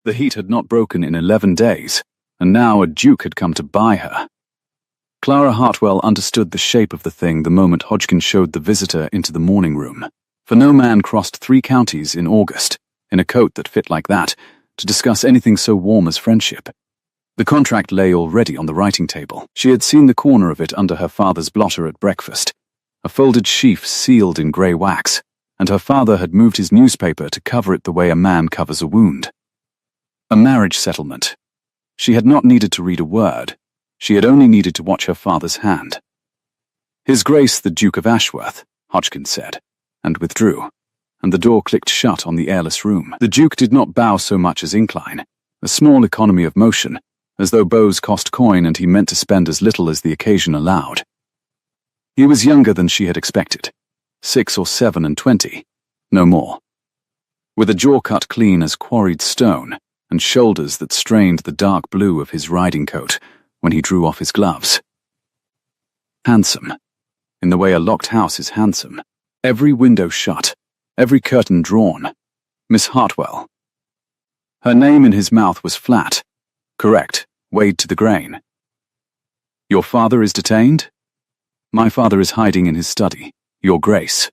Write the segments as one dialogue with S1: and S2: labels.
S1: The heat had not broken in 11 days, and now a duke had come to buy her. Clara Hartwell understood the shape of the thing the moment Hodgkin showed the visitor into the morning room. For no man crossed 3 counties in August, in a coat that fit like that, to discuss anything so warm as friendship. The contract lay already on the writing table. She had seen the corner of it under her father's blotter at breakfast, a folded sheaf sealed in grey wax, and her father had moved his newspaper to cover it the way a man covers a wound. A marriage settlement. She had not needed to read a word. She had only needed to watch her father's hand. "His Grace the Duke of Ashworth," Hodgkin said, and withdrew, and the door clicked shut on the airless room. The Duke did not bow so much as incline, a small economy of motion, as though bows cost coin and he meant to spend as little as the occasion allowed. He was younger than she had expected, 6 or 7 and 20, no more, with a jaw cut clean as quarried stone and shoulders that strained the dark blue of his riding coat when he drew off his gloves. Handsome, in the way a locked house is handsome, every window shut, every curtain drawn. Miss Hartwell. Her name in his mouth was flat, correct, weighed to the grain. "Your father is detained?" "My father is hiding in his study, Your Grace."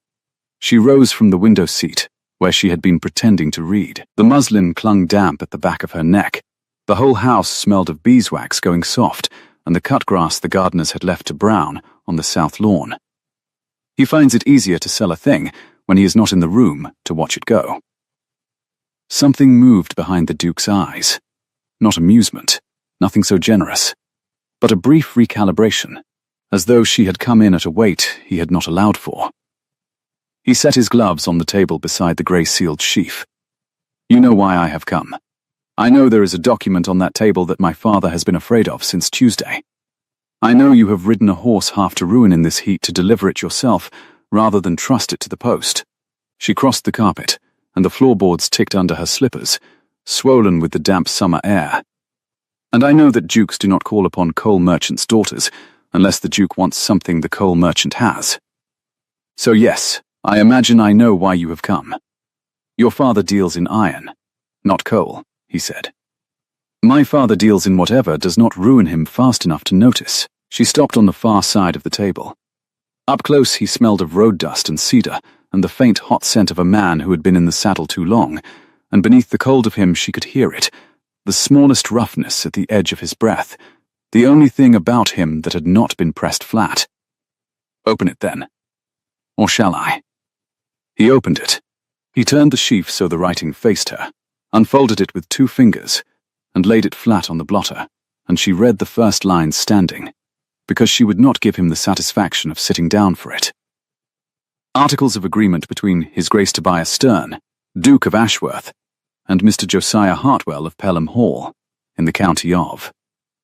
S1: She rose from the window seat, where she had been pretending to read. The muslin clung damp at the back of her neck. The whole house smelled of beeswax going soft, and the cut grass the gardeners had left to brown on the south lawn. He finds it easier to sell a thing when he is not in the room to watch it go. Something moved behind the Duke's eyes. Not amusement, nothing so generous, but a brief recalibration, as though she had come in at a weight he had not allowed for. He set his gloves on the table beside the grey-sealed sheaf. "You know why I have come. I know there is a document on that table that my father has been afraid of since Tuesday. I know you have ridden a horse half to ruin in this heat to deliver it yourself, rather than trust it to the post." She crossed the carpet, and the floorboards ticked under her slippers, swollen with the damp summer air. "And I know that dukes do not call upon coal merchants' daughters, unless the duke wants something the coal merchant has. So yes, I imagine I know why you have come. Your father deals in iron, not coal," he said. "My father deals in whatever does not ruin him fast enough to notice." She stopped on the far side of the table. Up close he smelled of road dust and cedar, and the faint hot scent of a man who had been in the saddle too long, and beneath the cold of him she could hear it, the smallest roughness at the edge of his breath, the only thing about him that had not been pressed flat. "Open it then. Or shall I?" He opened it. He turned the sheaf so the writing faced her, unfolded it with 2 fingers, and laid it flat on the blotter, and she read the first line standing, because she would not give him the satisfaction of sitting down for it. Articles of agreement between His Grace Tobias Stern, Duke of Ashworth, and Mr. Josiah Hartwell of Pelham Hall, in the county of.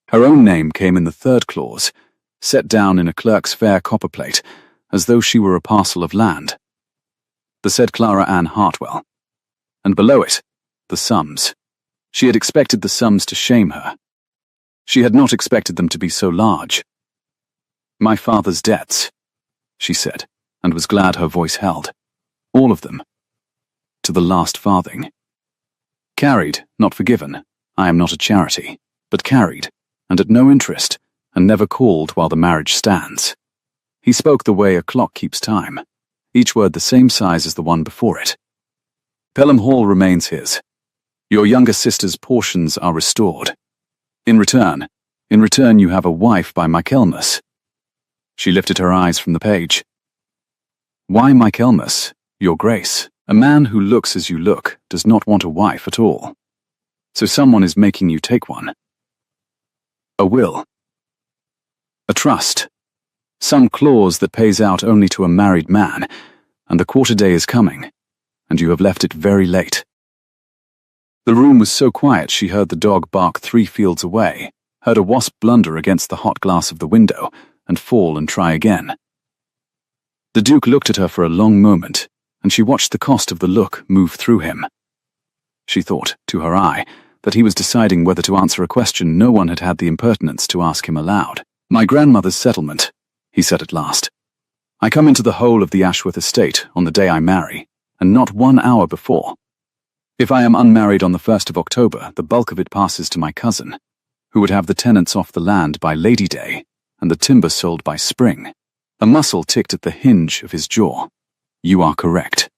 S1: Her own name came in the 3rd clause, set down in a clerk's fair copperplate, as though she were a parcel of land. The said Clara Ann Hartwell. And below it, the sums. She had expected the sums to shame her. She had not expected them to be so large. "My father's debts," she said, and was glad her voice held. "All of them. To the last farthing. Carried, not forgiven. I am not a charity, but carried, and at no interest, and never called while the marriage stands." He spoke the way a clock keeps time, each word the same size as the one before it. "Pelham Hall remains his. Your younger sister's portions are restored. In return you have a wife by Michaelmas." She lifted her eyes from the page. "Why Michaelmas, Your Grace? A man who looks as you look does not want a wife at all. So someone is making you take one. A will. A trust. Some clause that pays out only to a married man, and the quarter day is coming, and you have left it very late." The room was so quiet she heard the dog bark 3 fields away, heard a wasp blunder against the hot glass of the window, and fall and try again. The Duke looked at her for a long moment, and she watched the cost of the look move through him. She thought, to her eye, that he was deciding whether to answer a question no one had had the impertinence to ask him aloud. "My grandmother's settlement," he said at last. "I come into the whole of the Ashworth estate on the day I marry, and not 1 hour before. If I am unmarried on the 1st of October, the bulk of it passes to my cousin, who would have the tenants off the land by Lady Day and the timber sold by spring. A muscle ticked at the hinge of his jaw. You are correct.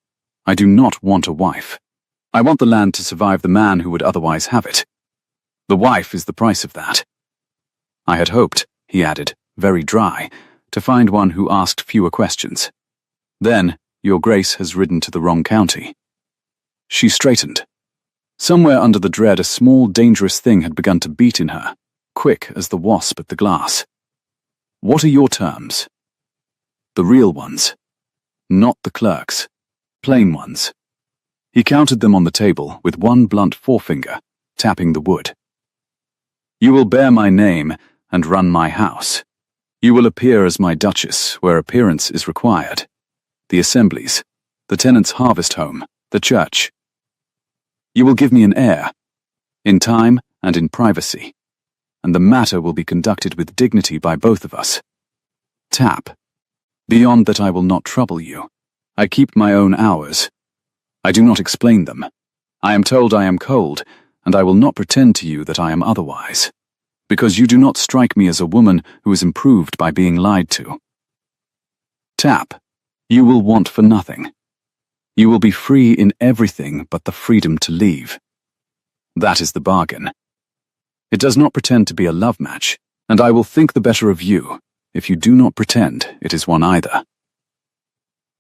S1: I do not want a wife. I want the land to survive the man who would otherwise have it. The wife is the price of that. I had hoped, he added, very dry, to find one who asked fewer questions. Then, Your Grace has ridden to the wrong county. She straightened. Somewhere under the dread a small, dangerous thing had begun to beat in her, quick as the wasp at the glass. What are your terms? The real ones. Not the clerk's. Plain ones. He counted them on the table with one blunt forefinger, tapping the wood. You will bear my name and run my house. You will appear as my duchess where appearance is required. The assemblies, the tenants' harvest home, the church. You will give me an heir, in time and in privacy, and the matter will be conducted with dignity by both of us. Tap. Beyond that I will not trouble you. I keep my own hours. I do not explain them. I am told I am cold, and I will not pretend to you that I am otherwise, because you do not strike me as a woman who is improved by being lied to. Tap. You will want for nothing. You will be free in everything but the freedom to leave. That is the bargain. It does not pretend to be a love match, and I will think the better of you if you do not pretend it is one either.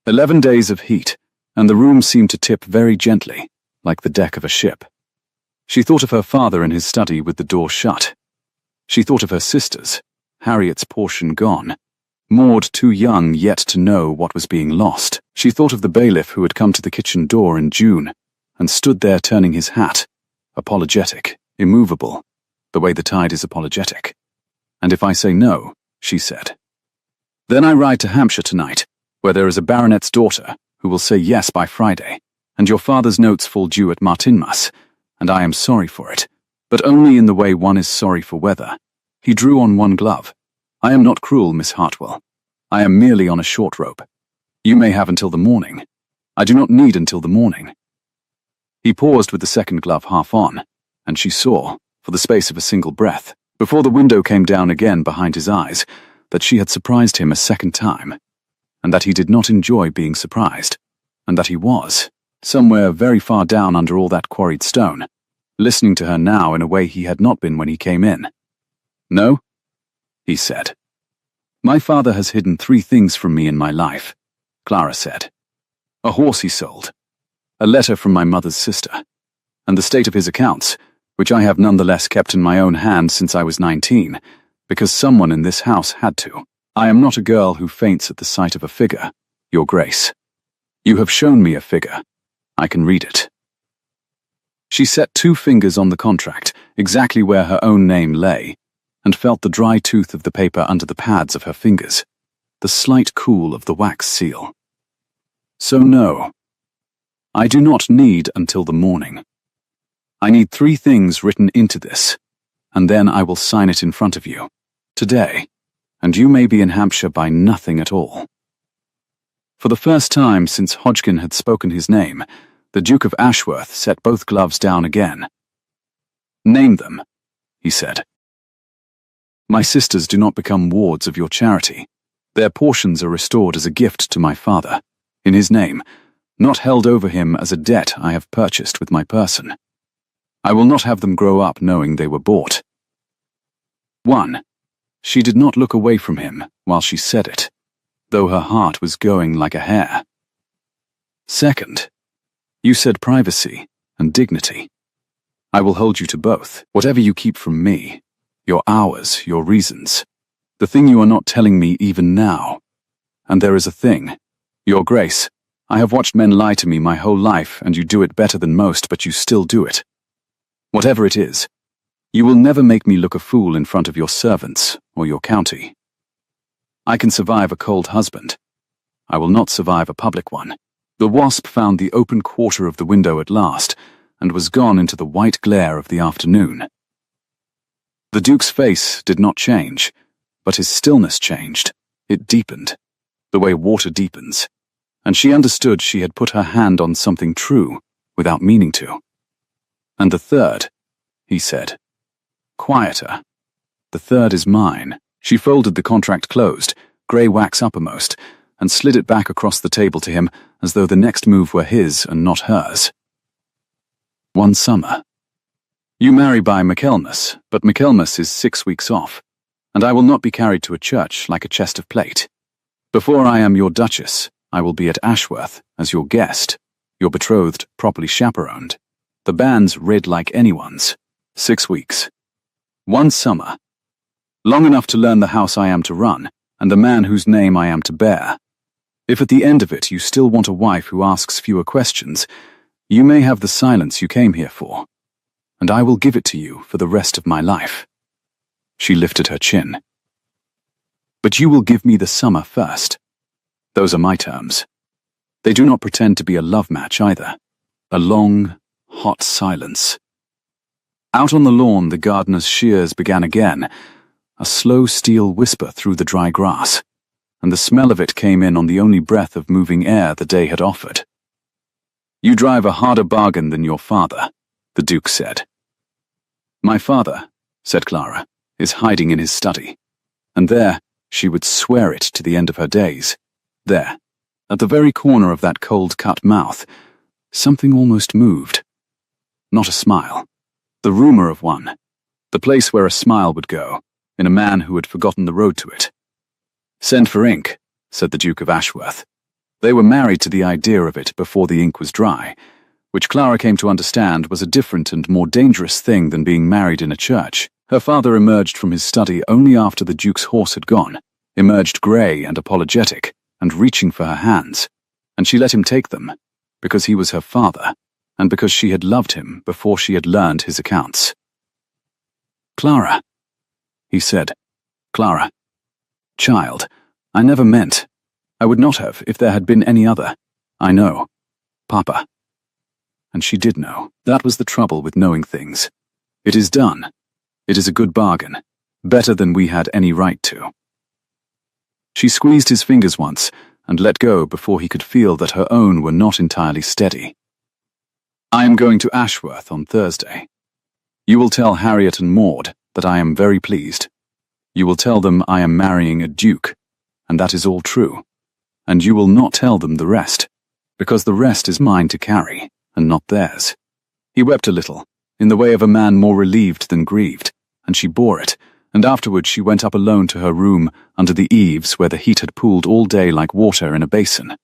S1: 11 days of heat, and the room seemed to tip very gently, like the deck of a ship. She thought of her father in his study with the door shut. She thought of her sisters, Harriet's portion gone, Maud too young yet to know what was being lost. She thought of the bailiff who had come to the kitchen door in June, and stood there turning his hat, apologetic, immovable, the way the tide is apologetic. And if I say no, she said. Then I ride to Hampshire tonight, where there is a baronet's daughter who will say yes by Friday, and your father's notes fall due at Martinmas, and I am sorry for it, but only in the way one is sorry for weather. He drew on one glove. I am not cruel, Miss Hartwell. I am merely on a short rope. You may have until the morning. I do not need until the morning. He paused with the second glove half on, and she saw, for the space of a single breath, before the window came down again behind his eyes, that she had surprised him a second time, and that he did not enjoy being surprised, and that he was, somewhere very far down under all that quarried stone, listening to her now in a way he had not been when he came in. No? He said. My father has hidden 3 things from me in my life, Clara said. A horse he sold, a letter from my mother's sister, and the state of his accounts, which I have nonetheless kept in my own hand since I was 19, because someone in this house had to. I am not a girl who faints at the sight of a figure, Your Grace. You have shown me a figure. I can read it. She set 2 fingers on the contract, exactly where her own name lay, and felt the dry tooth of the paper under the pads of her fingers, the slight cool of the wax seal. So no, I do not need until the morning. I need 3 things written into this, and then I will sign it in front of you, today, and you may be in Hampshire by nothing at all. For the first time since Hodgkin had spoken his name, the Duke of Ashworth set both gloves down again. Name them, he said. My sisters do not become wards of your charity. Their portions are restored as a gift to my father, in his name, not held over him as a debt I have purchased with my person. I will not have them grow up knowing they were bought. 1. She did not look away from him while she said it, though her heart was going like a hare. 2. You said privacy and dignity. I will hold you to both, whatever you keep from me, your hours, your reasons, the thing you are not telling me even now. And there is a thing, Your Grace, I have watched men lie to me my whole life, and you do it better than most, but you still do it. Whatever it is, you will never make me look a fool in front of your servants or your county. I can survive a cold husband. I will not survive a public one. The wasp found the open quarter of the window at last, and was gone into the white glare of the afternoon. The Duke's face did not change, but his stillness changed. It deepened, the way water deepens, and she understood she had put her hand on something true, without meaning to. And the third, he said. Quieter. The third is mine. She folded the contract closed, grey wax uppermost, and slid it back across the table to him as though the next move were his and not hers. One summer. You marry by Michaelmas, but Michaelmas is 6 weeks off, and I will not be carried to a church like a chest of plate. Before I am your duchess, I will be at Ashworth as your guest, your betrothed properly chaperoned. The band's red like anyone's. 6 weeks. One summer. Long enough to learn the house I am to run, and the man whose name I am to bear. If at the end of it you still want a wife who asks fewer questions, you may have the silence you came here for, and I will give it to you for the rest of my life. She lifted her chin. But you will give me the summer first. Those are my terms. They do not pretend to be a love match either. A long, hot silence. Out on the lawn the gardener's shears began again, a slow steel whisper through the dry grass, and the smell of it came in on the only breath of moving air the day had offered. You drive a harder bargain than your father, the Duke said. My father, said Clara, is hiding in his study, and there she would swear it to the end of her days. There, at the very corner of that cold-cut mouth, something almost moved. Not a smile. The rumor of one. The place where a smile would go, in a man who had forgotten the road to it. Send for ink, said the Duke of Ashworth. They were married to the idea of it before the ink was dry, which Clara came to understand was a different and more dangerous thing than being married in a church. Her father emerged from his study only after the Duke's horse had gone, emerged grey and apologetic, and reaching for her hands, and she let him take them, because he was her father, and because she had loved him before she had learned his accounts. Clara, he said. Clara. Child, I never meant. I would not have if there had been any other. I know. Papa. And she did know. That was the trouble with knowing things. It is done. It is a good bargain. Better than we had any right to. She squeezed his fingers once and let go before he could feel that her own were not entirely steady. I am going to Ashworth on Thursday. You will tell Harriet and Maud that I am very pleased. You will tell them I am marrying a duke, and that is all true. And you will not tell them the rest, because the rest is mine to carry, and not theirs. He wept a little, in the way of a man more relieved than grieved, and she bore it, and afterwards she went up alone to her room under the eaves where the heat had pooled all day like water in a basin,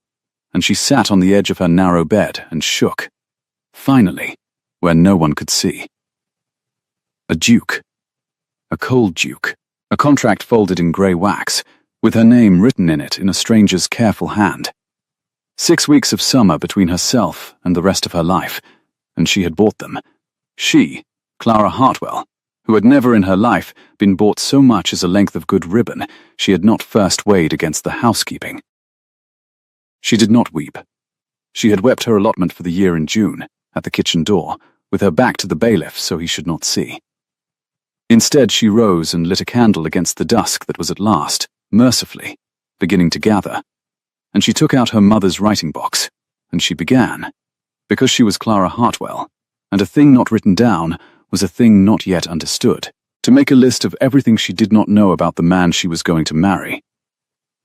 S1: and she sat on the edge of her narrow bed and shook, finally, where no one could see. A duke. A cold duke. A contract folded in grey wax, with her name written in it in a stranger's careful hand. 6 weeks of summer between herself and the rest of her life, and she had bought them. She, Clara Hartwell, who had never in her life been bought so much as a length of good ribbon she had not first weighed against the housekeeping. She did not weep. She had wept her allotment for the year in June, at the kitchen door, with her back to the bailiff so he should not see. Instead she rose and lit a candle against the dusk that was at last, mercifully, beginning to gather, and she took out her mother's writing box, and she began, because she was Clara Hartwell, and a thing not written down was a thing not yet understood, to make a list of everything she did not know about the man she was going to marry.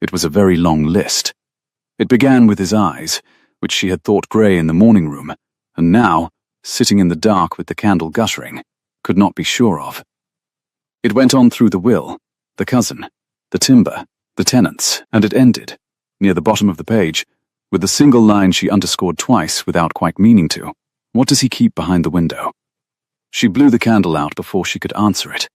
S1: It was a very long list. It began with his eyes, which she had thought grey in the morning room, and now, sitting in the dark with the candle guttering, could not be sure of. It went on through the will, the cousin, the timber, the tenants, and it ended, near the bottom of the page, with a single line she underscored twice without quite meaning to. What does he keep behind the window? She blew the candle out before she could answer it.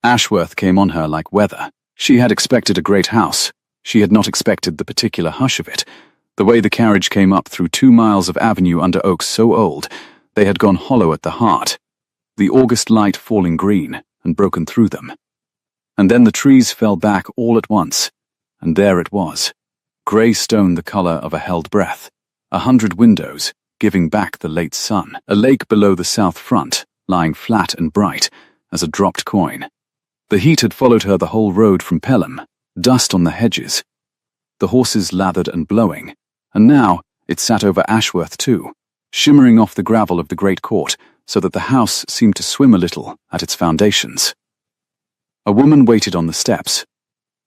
S1: Ashworth came on her like weather. She had expected a great house. She had not expected the particular hush of it, the way the carriage came up through 2 miles of avenue under oaks so old they had gone hollow at the heart, the August light falling green and broken through them. And then the trees fell back all at once, and there it was, grey stone the colour of a held breath, 100 windows, giving back the late sun, a lake below the south front, lying flat and bright as a dropped coin. The heat had followed her the whole road from Pelham, dust on the hedges, the horses lathered and blowing, and now it sat over Ashworth too, shimmering off the gravel of the great court, so that the house seemed to swim a little at its foundations. A woman waited on the steps.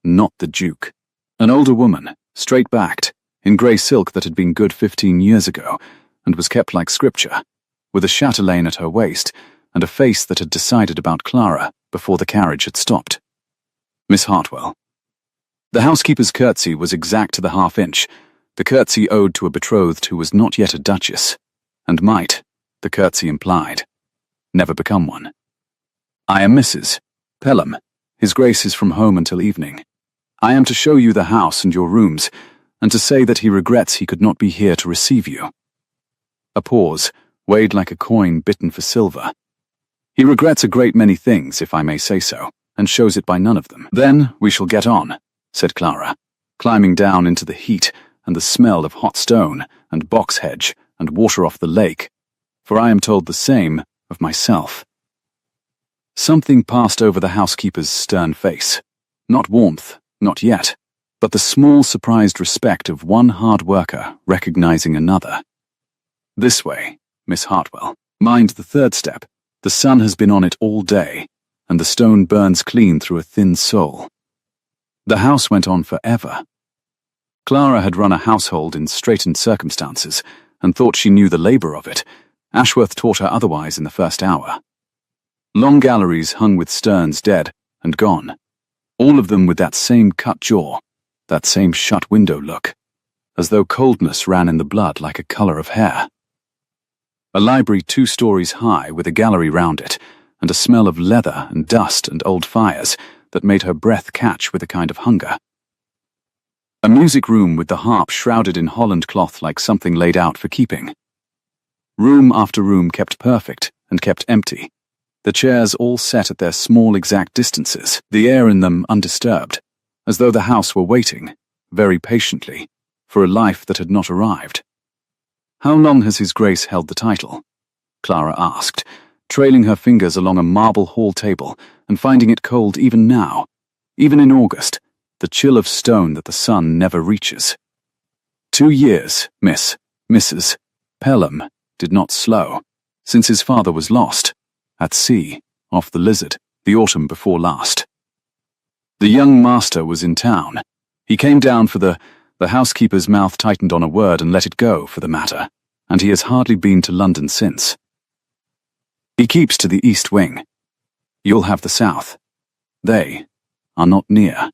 S1: Not the Duke. An older woman, straight-backed, in grey silk that had been good 15 years ago, and was kept like scripture, with a chatelaine at her waist, and a face that had decided about Clara before the carriage had stopped. Miss Hartwell. The housekeeper's curtsy was exact to the half-inch, the curtsy owed to a betrothed who was not yet a duchess, and might, the curtsy implied, never become one. I am Mrs. Pelham. His Grace is from home until evening. I am to show you the house and your rooms, and to say that he regrets he could not be here to receive you. A pause, weighed like a coin bitten for silver. He regrets a great many things, if I may say so, and shows it by none of them. Then we shall get on, said Clara, climbing down into the heat and the smell of hot stone and box hedge and water off the lake, for I am told the same of myself. Something passed over the housekeeper's stern face. Not warmth, not yet, but the small surprised respect of one hard worker recognizing another. This way, Miss Hartwell. Mind the third step. The sun has been on it all day, and the stone burns clean through a thin sole. The house went on forever. Clara had run a household in straitened circumstances, and thought she knew the labor of it. Ashworth taught her otherwise in the first hour. Long galleries hung with sterns dead and gone, all of them with that same cut jaw, that same shut window look, as though coldness ran in the blood like a colour of hair. A library 2 stories high with a gallery round it, and a smell of leather and dust and old fires that made her breath catch with a kind of hunger. A music room with the harp shrouded in holland cloth like something laid out for keeping. Room after room kept perfect and kept empty, the chairs all set at their small exact distances, the air in them undisturbed, as though the house were waiting, very patiently, for a life that had not arrived. How long has His Grace held the title? Clara asked, trailing her fingers along a marble hall table and finding it cold even now, even in August, the chill of stone that the sun never reaches. 2 years, Mrs. Pelham did not slow, since his father was lost, at sea, off the Lizard, the autumn before last. The young master was in town. He came down for the housekeeper's mouth tightened on a word and let it go, for the matter, and he has hardly been to London since. He keeps to the east wing. You'll have the south. They are not near.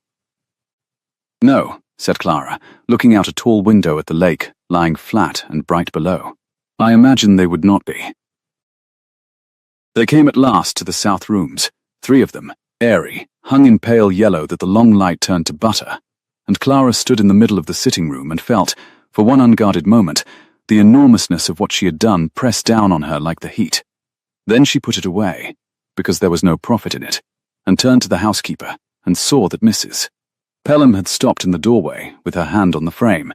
S1: No, said Clara, looking out a tall window at the lake, lying flat and bright below. I imagine they would not be. They came at last to the south rooms, 3 of them, airy, hung in pale yellow that the long light turned to butter, and Clara stood in the middle of the sitting room and felt, for one unguarded moment, the enormousness of what she had done press down on her like the heat. Then she put it away, because there was no profit in it, and turned to the housekeeper, and saw that Mrs. Pelham had stopped in the doorway with her hand on the frame,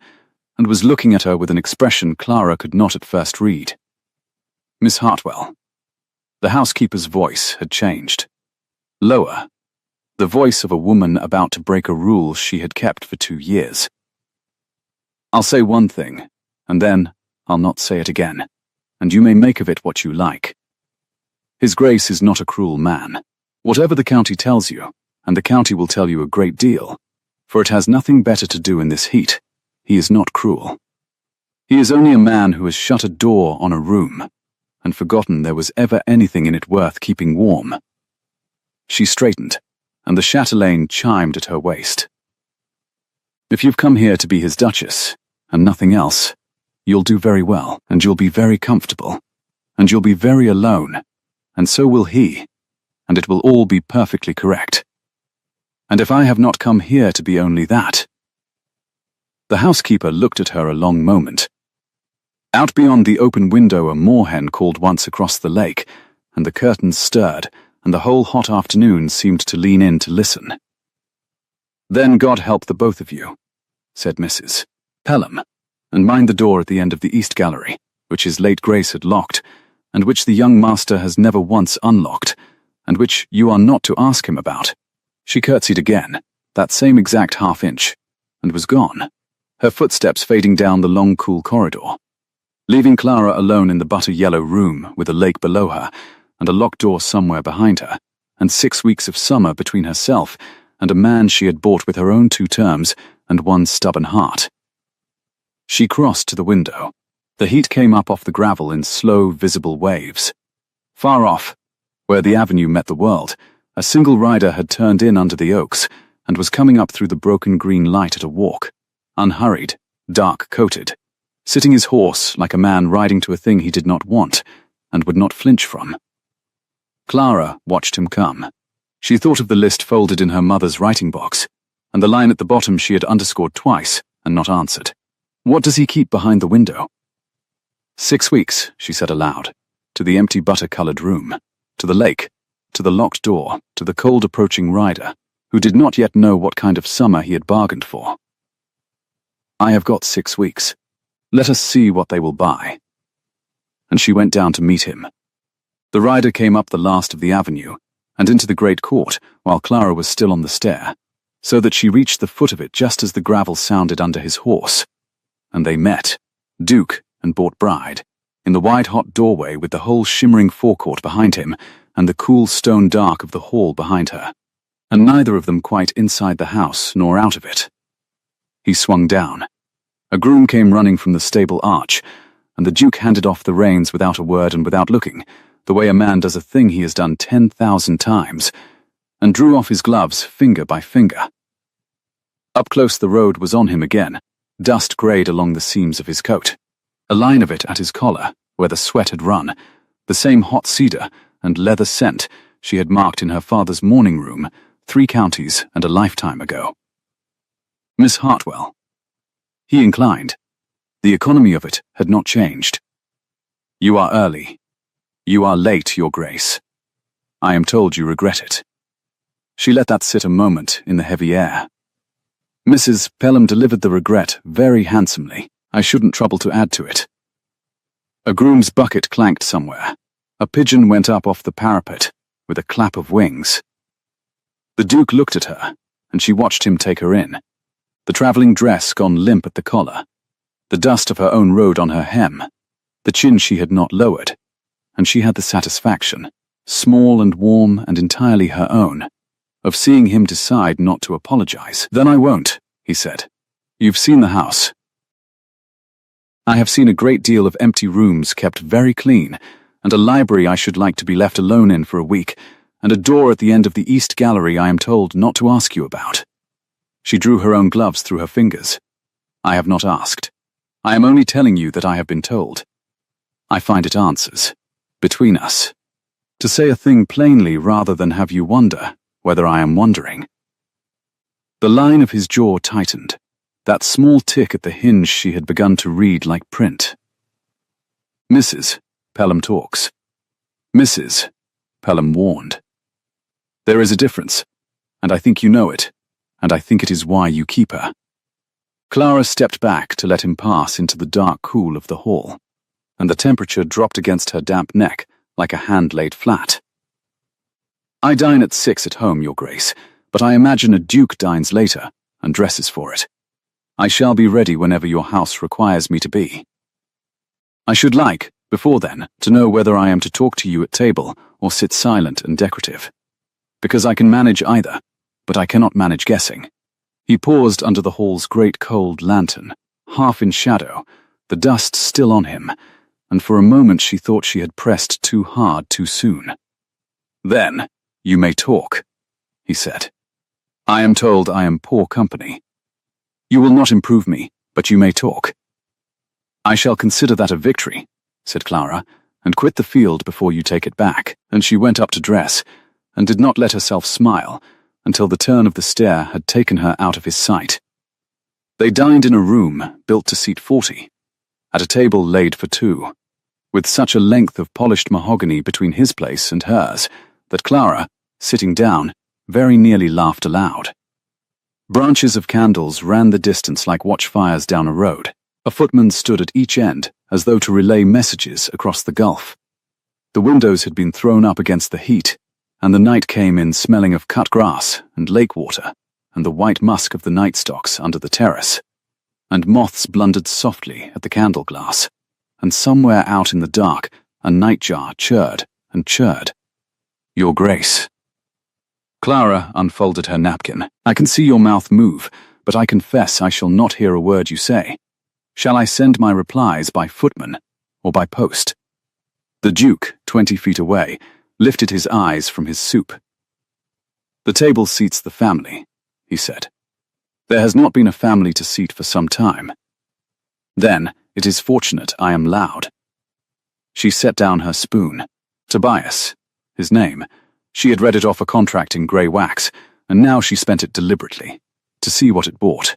S1: and was looking at her with an expression Clara could not at first read. Miss Hartwell. The housekeeper's voice had changed. Lower. The voice of a woman about to break a rule she had kept for 2 years. I'll say one thing, and then I'll not say it again, and you may make of it what you like. His Grace is not a cruel man. Whatever the county tells you, and the county will tell you a great deal, for it has nothing better to do in this heat, he is not cruel. He is only a man who has shut a door on a room, and forgotten there was ever anything in it worth keeping warm. She straightened, and the chatelaine chimed at her waist. If you've come here to be his duchess, and nothing else, you'll do very well, and you'll be very comfortable, and you'll be very alone, and so will he, and it will all be perfectly correct. And if I have not come here to be only that. The housekeeper looked at her a long moment. Out beyond the open window a moorhen called once across the lake, and the curtains stirred, and the whole hot afternoon seemed to lean in to listen. Then God help the both of you, said Mrs. Pelham, and mind the door at the end of the east gallery, which his late Grace had locked, and which the young master has never once unlocked, and which you are not to ask him about. She curtsied again, that same exact half-inch, and was gone, her footsteps fading down the long cool corridor. leaving Clara alone in the butter-yellow room with a lake below her and a locked door somewhere behind her, and 6 weeks of summer between herself and a man she had bought with her own 2 terms and 1 stubborn heart. She crossed to the window. The heat came up off the gravel in slow, visible waves. Far off, where the avenue met the world, a single rider had turned in under the oaks and was coming up through the broken green light at a walk, unhurried, dark-coated, sitting his horse like a man riding to a thing he did not want and would not flinch from. Clara watched him come. She thought of the list folded in her mother's writing box, and the line at the bottom she had underscored twice and not answered. What does he keep behind the window? 6 weeks, she said aloud, to the empty butter-coloured room, to the lake, to the locked door, to the cold approaching rider, who did not yet know what kind of summer he had bargained for. I have got 6 weeks. Let us see what they will buy. And she went down to meet him. The rider came up the last of the avenue and into the great court while Clara was still on the stair, so that she reached the foot of it just as the gravel sounded under his horse. And they met, Duke and bought bride, in the wide hot doorway with the whole shimmering forecourt behind him and the cool stone dark of the hall behind her, and neither of them quite inside the house nor out of it. He swung down. A groom came running from the stable arch, and the Duke handed off the reins without a word and without looking, the way a man does a thing he has done 10,000 times, and drew off his gloves finger by finger. Up close the road was on him again, dust greyed along the seams of his coat, a line of it at his collar, where the sweat had run, the same hot cedar and leather scent she had marked in her father's morning room 3 counties and a lifetime ago. Miss Hartwell. He inclined. The economy of it had not changed. You are early. You are late, Your Grace. I am told you regret it. She let that sit a moment in the heavy air. Mrs. Pelham delivered the regret very handsomely. I shouldn't trouble to add to it. A groom's bucket clanked somewhere. A pigeon went up off the parapet with a clap of wings. The Duke looked at her, and she watched him take her in. The travelling dress gone limp at the collar, the dust of her own road on her hem, the chin she had not lowered, and she had the satisfaction, small and warm and entirely her own, of seeing him decide not to apologize. Then I won't, he said. You've seen the house. I have seen a great deal of empty rooms kept very clean, and a library I should like to be left alone in for a week, and a door at the end of the east gallery I am told not to ask you about. She drew her own gloves through her fingers. I have not asked. I am only telling you that I have been told. I find it answers, between us, to say a thing plainly rather than have you wonder whether I am wondering. The line of his jaw tightened, that small tick at the hinge she had begun to read like print. Mrs. Pelham talks. Mrs. Pelham warned. There is a difference, and I think you know it, and I think it is why you keep her. Clara stepped back to let him pass into the dark cool of the hall, and the temperature dropped against her damp neck like a hand laid flat. I dine at 6 at home, Your Grace, but I imagine a duke dines later and dresses for it. I shall be ready whenever your house requires me to be. I should like, before then, to know whether I am to talk to you at table or sit silent and decorative, because I can manage either, but I cannot manage guessing. He paused under the hall's great cold lantern, half in shadow, the dust still on him, and for a moment she thought she had pressed too hard too soon. Then, you may talk, he said. I am told I am poor company. You will not improve me, but you may talk. I shall consider that a victory, said Clara, and quit the field before you take it back. And she went up to dress, and did not let herself smile until the turn of the stair had taken her out of his sight. They dined in a room built to seat 40, at a table laid for 2, with such a length of polished mahogany between his place and hers that Clara, sitting down, very nearly laughed aloud. Branches of candles ran the distance like watchfires down a road. A footman stood at each end as though to relay messages across the gulf. The windows had been thrown up against the heat, and the night came in smelling of cut grass and lake water and the white musk of the night stocks under the terrace, and moths blundered softly at the candle glass, and somewhere out in the dark, a nightjar chirred and chirred. "Your Grace." Clara unfolded her napkin. "I can see your mouth move, but I confess I shall not hear a word you say. Shall I send my replies by footman or by post?" The Duke, 20 feet away, lifted his eyes from his soup. "The table seats the family," he said. "There has not been a family to seat for some time. Then, it is fortunate I am loud." She set down her spoon. Tobias, his name. She had read it off a contract in grey wax, and now she spent it deliberately, to see what it bought.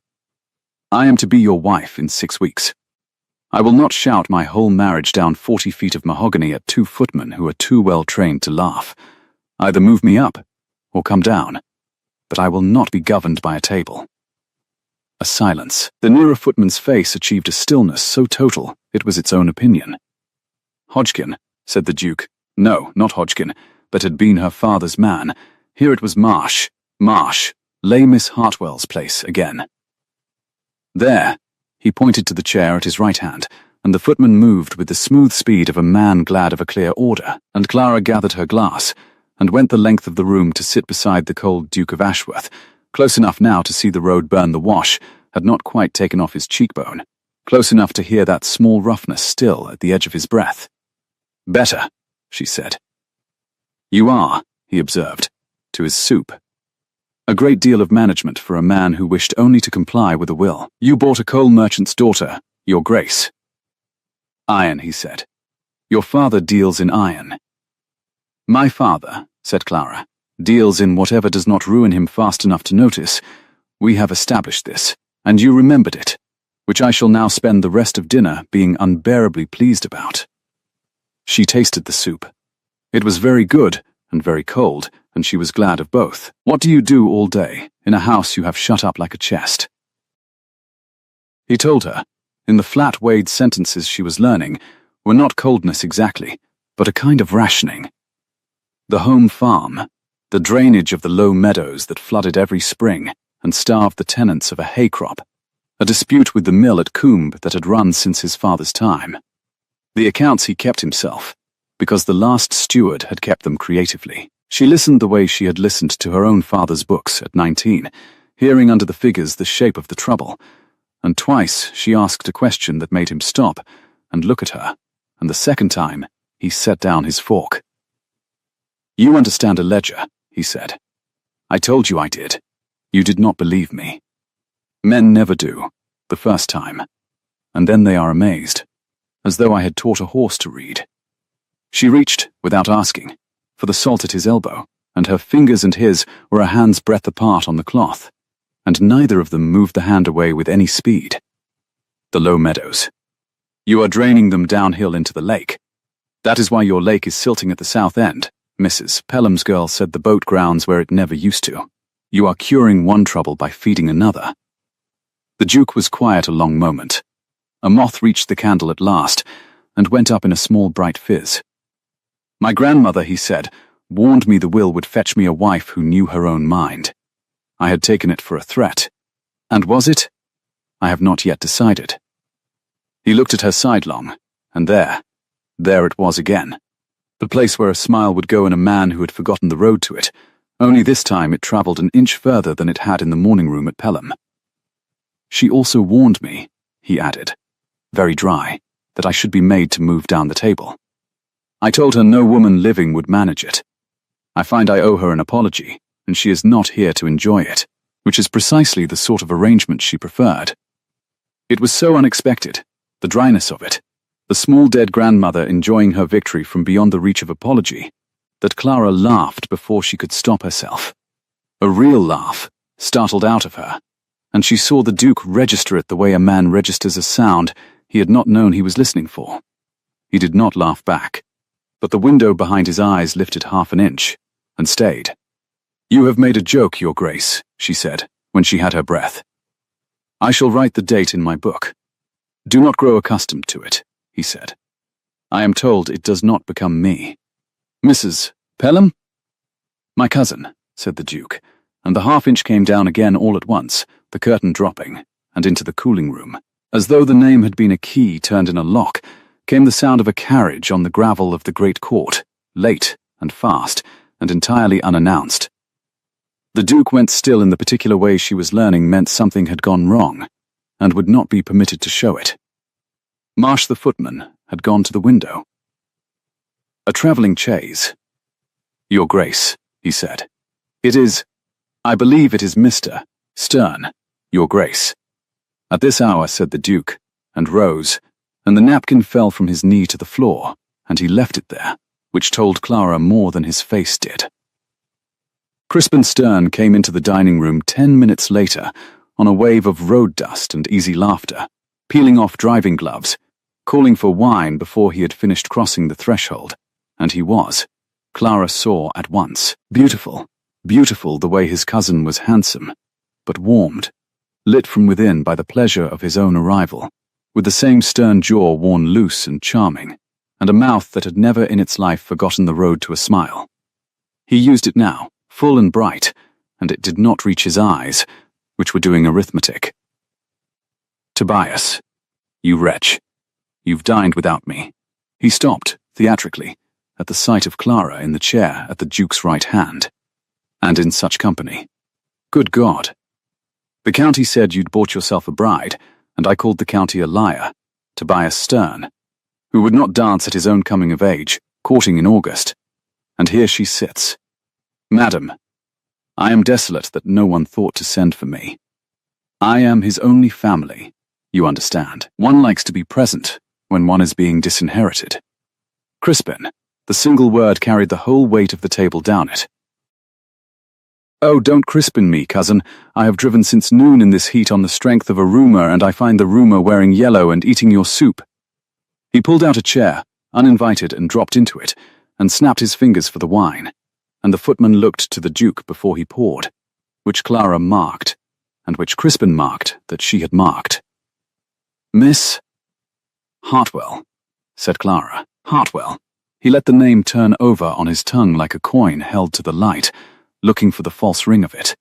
S1: "I am to be your wife in 6 weeks. I will not shout my whole marriage down 40 feet of mahogany at 2 footmen who are too well trained to laugh. Either move me up, or come down, but I will not be governed by a table." A silence. The nearer footman's face achieved a stillness so total it was its own opinion. "Hodgkin," said the Duke. No, not Hodgkin, but had been her father's man. Here it was Marsh. Marsh, lay Miss Hartwell's place again. There. He pointed to the chair at his right hand, and the footman moved with the smooth speed of a man glad of a clear order, and Clara gathered her glass, and went the length of the room to sit beside the cold Duke of Ashworth, close enough now to see the road burn the wash, had not quite taken off his cheekbone, close enough to hear that small roughness still at the edge of his breath. "Better," she said. "You are," he observed, to his soup. A great deal of management for a man who wished only to comply with a will. "You bought a coal merchant's daughter, Your Grace." "Iron," he said. "Your father deals in iron." "My father," said Clara, "deals in whatever does not ruin him fast enough to notice. We have established this, and you remembered it, which I shall now spend the rest of dinner being unbearably pleased about." She tasted the soup. It was very good and very cold, and she was glad of both. "What do you do all day, in a house you have shut up like a chest?" He told her, in the flat-weighed sentences she was learning, were not coldness exactly, but a kind of rationing. The home farm, the drainage of the low meadows that flooded every spring and starved the tenants of a hay crop, a dispute with the mill at Coombe that had run since his father's time. The accounts he kept himself, because the last steward had kept them creatively. She listened the way she had listened to her own father's books at 19, hearing under the figures the shape of the trouble, and twice she asked a question that made him stop and look at her, and the second time he set down his fork. "You understand a ledger," he said. "I told you I did. You did not believe me. Men never do, the first time, and then they are amazed, as though I had taught a horse to read." She reached, without asking, for the salt at his elbow, and her fingers and his were a hand's breadth apart on the cloth, and neither of them moved the hand away with any speed. "The low meadows. You are draining them downhill into the lake. That is why your lake is silting at the south end. Mrs. Pelham's girl said the boat grounds where it never used to. You are curing one trouble by feeding another." The Duke was quiet a long moment. A moth reached the candle at last, and went up in a small bright fizz. "My grandmother," he said, "warned me the will would fetch me a wife who knew her own mind. I had taken it for a threat. And was it? I have not yet decided." He looked at her sidelong, and there it was again. The place where a smile would go in a man who had forgotten the road to it, only this time it travelled an inch further than it had in the morning room at Pelham. "She also warned me," he added, very dry, "that I should be made to move down the table. I told her no woman living would manage it. I find I owe her an apology, and she is not here to enjoy it, which is precisely the sort of arrangement she preferred." It was so unexpected, the dryness of it, the small dead grandmother enjoying her victory from beyond the reach of apology, that Clara laughed before she could stop herself. A real laugh, startled out of her, and she saw the Duke register it the way a man registers a sound he had not known he was listening for. He did not laugh back, but the window behind his eyes lifted half an inch, and stayed. "You have made a joke, Your Grace," she said, when she had her breath. "I shall write the date in my book. Do not grow accustomed to it," he said. "I am told it does not become me. Mrs. Pelham?" "My cousin," said the Duke, and the half-inch came down again all at once, the curtain dropping, and into the cooling room, as though the name had been a key turned in a lock, came the sound of a carriage on the gravel of the great court, late and fast, and entirely unannounced. The Duke went still in the particular way she was learning meant something had gone wrong, and would not be permitted to show it. Marsh the footman had gone to the window. A travelling chaise. "Your Grace," he said. I believe it is Mr. Stern, Your Grace." "At this hour," said the Duke, and rose, and the napkin fell from his knee to the floor, and he left it there, which told Clara more than his face did. Crispin Stern came into the dining room 10 minutes later on a wave of road dust and easy laughter, peeling off driving gloves, calling for wine before he had finished crossing the threshold, and he was, Clara saw at once, beautiful the way his cousin was handsome, but warmed, lit from within by the pleasure of his own arrival, with the same stern jaw worn loose and charming, and a mouth that had never in its life forgotten the road to a smile. He used it now, full and bright, and it did not reach his eyes, which were doing arithmetic. "Tobias, you wretch, you've dined without me." He stopped, theatrically, at the sight of Clara in the chair at the Duke's right hand, and in such company. "Good God! The county said you'd bought yourself a bride, and I called the county a liar, Tobias Stern, who would not dance at his own coming of age, courting in August. And here she sits. Madam, I am desolate that no one thought to send for me. I am his only family, you understand. One likes to be present when one is being disinherited." Crispin, the single word carried the whole weight of the table down it. "Oh, don't Crispin me, cousin. I have driven since noon in this heat on the strength of a rumour, and I find the rumour wearing yellow and eating your soup." He pulled out a chair, uninvited, and dropped into it, and snapped his fingers for the wine, and the footman looked to the Duke before he poured, which Clara marked, and which Crispin marked that she had marked. "Miss Hartwell," said Clara. Hartwell. He let the name turn over on his tongue like a coin held to the light, looking for the false ring of it.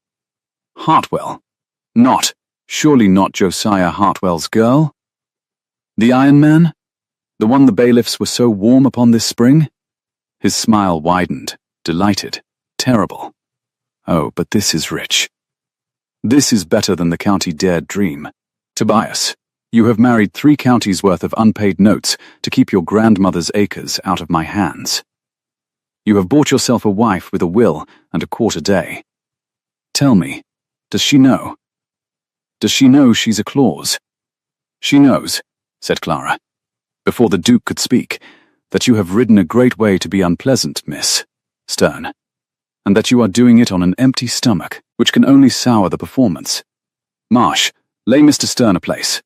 S1: Hartwell. Surely not Josiah Hartwell's girl? The Iron Man? The one the bailiffs were so warm upon this spring? His smile widened, delighted, terrible. Oh, but this is rich. This is better than the county dared dream. Tobias, you have married 3 counties' worth of unpaid notes to keep your grandmother's acres out of my hands. You have bought yourself a wife with a will and a quarter day. Tell me, does she know? Does she know she's a clause? She knows, said Clara, before the Duke could speak, that you have ridden a great way to be unpleasant, Miss Stern, and that you are doing it on an empty stomach, which can only sour the performance. Marsh, lay Mr. Stern a place.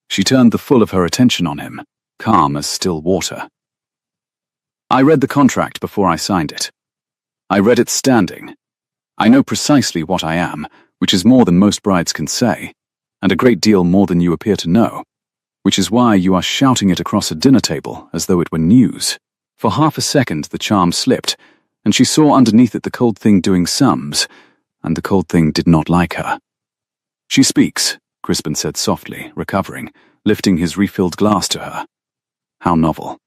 S1: She turned the full of her attention on him, calm as still water. I read the contract before I signed it. I read it standing. I know precisely what I am, which is more than most brides can say, and a great deal more than you appear to know, which is why you are shouting it across a dinner table as though it were news. For half a second the charm slipped, and she saw underneath it the cold thing doing sums, and the cold thing did not like her. She speaks, Crispin said softly, recovering, lifting his refilled glass to her. How novel.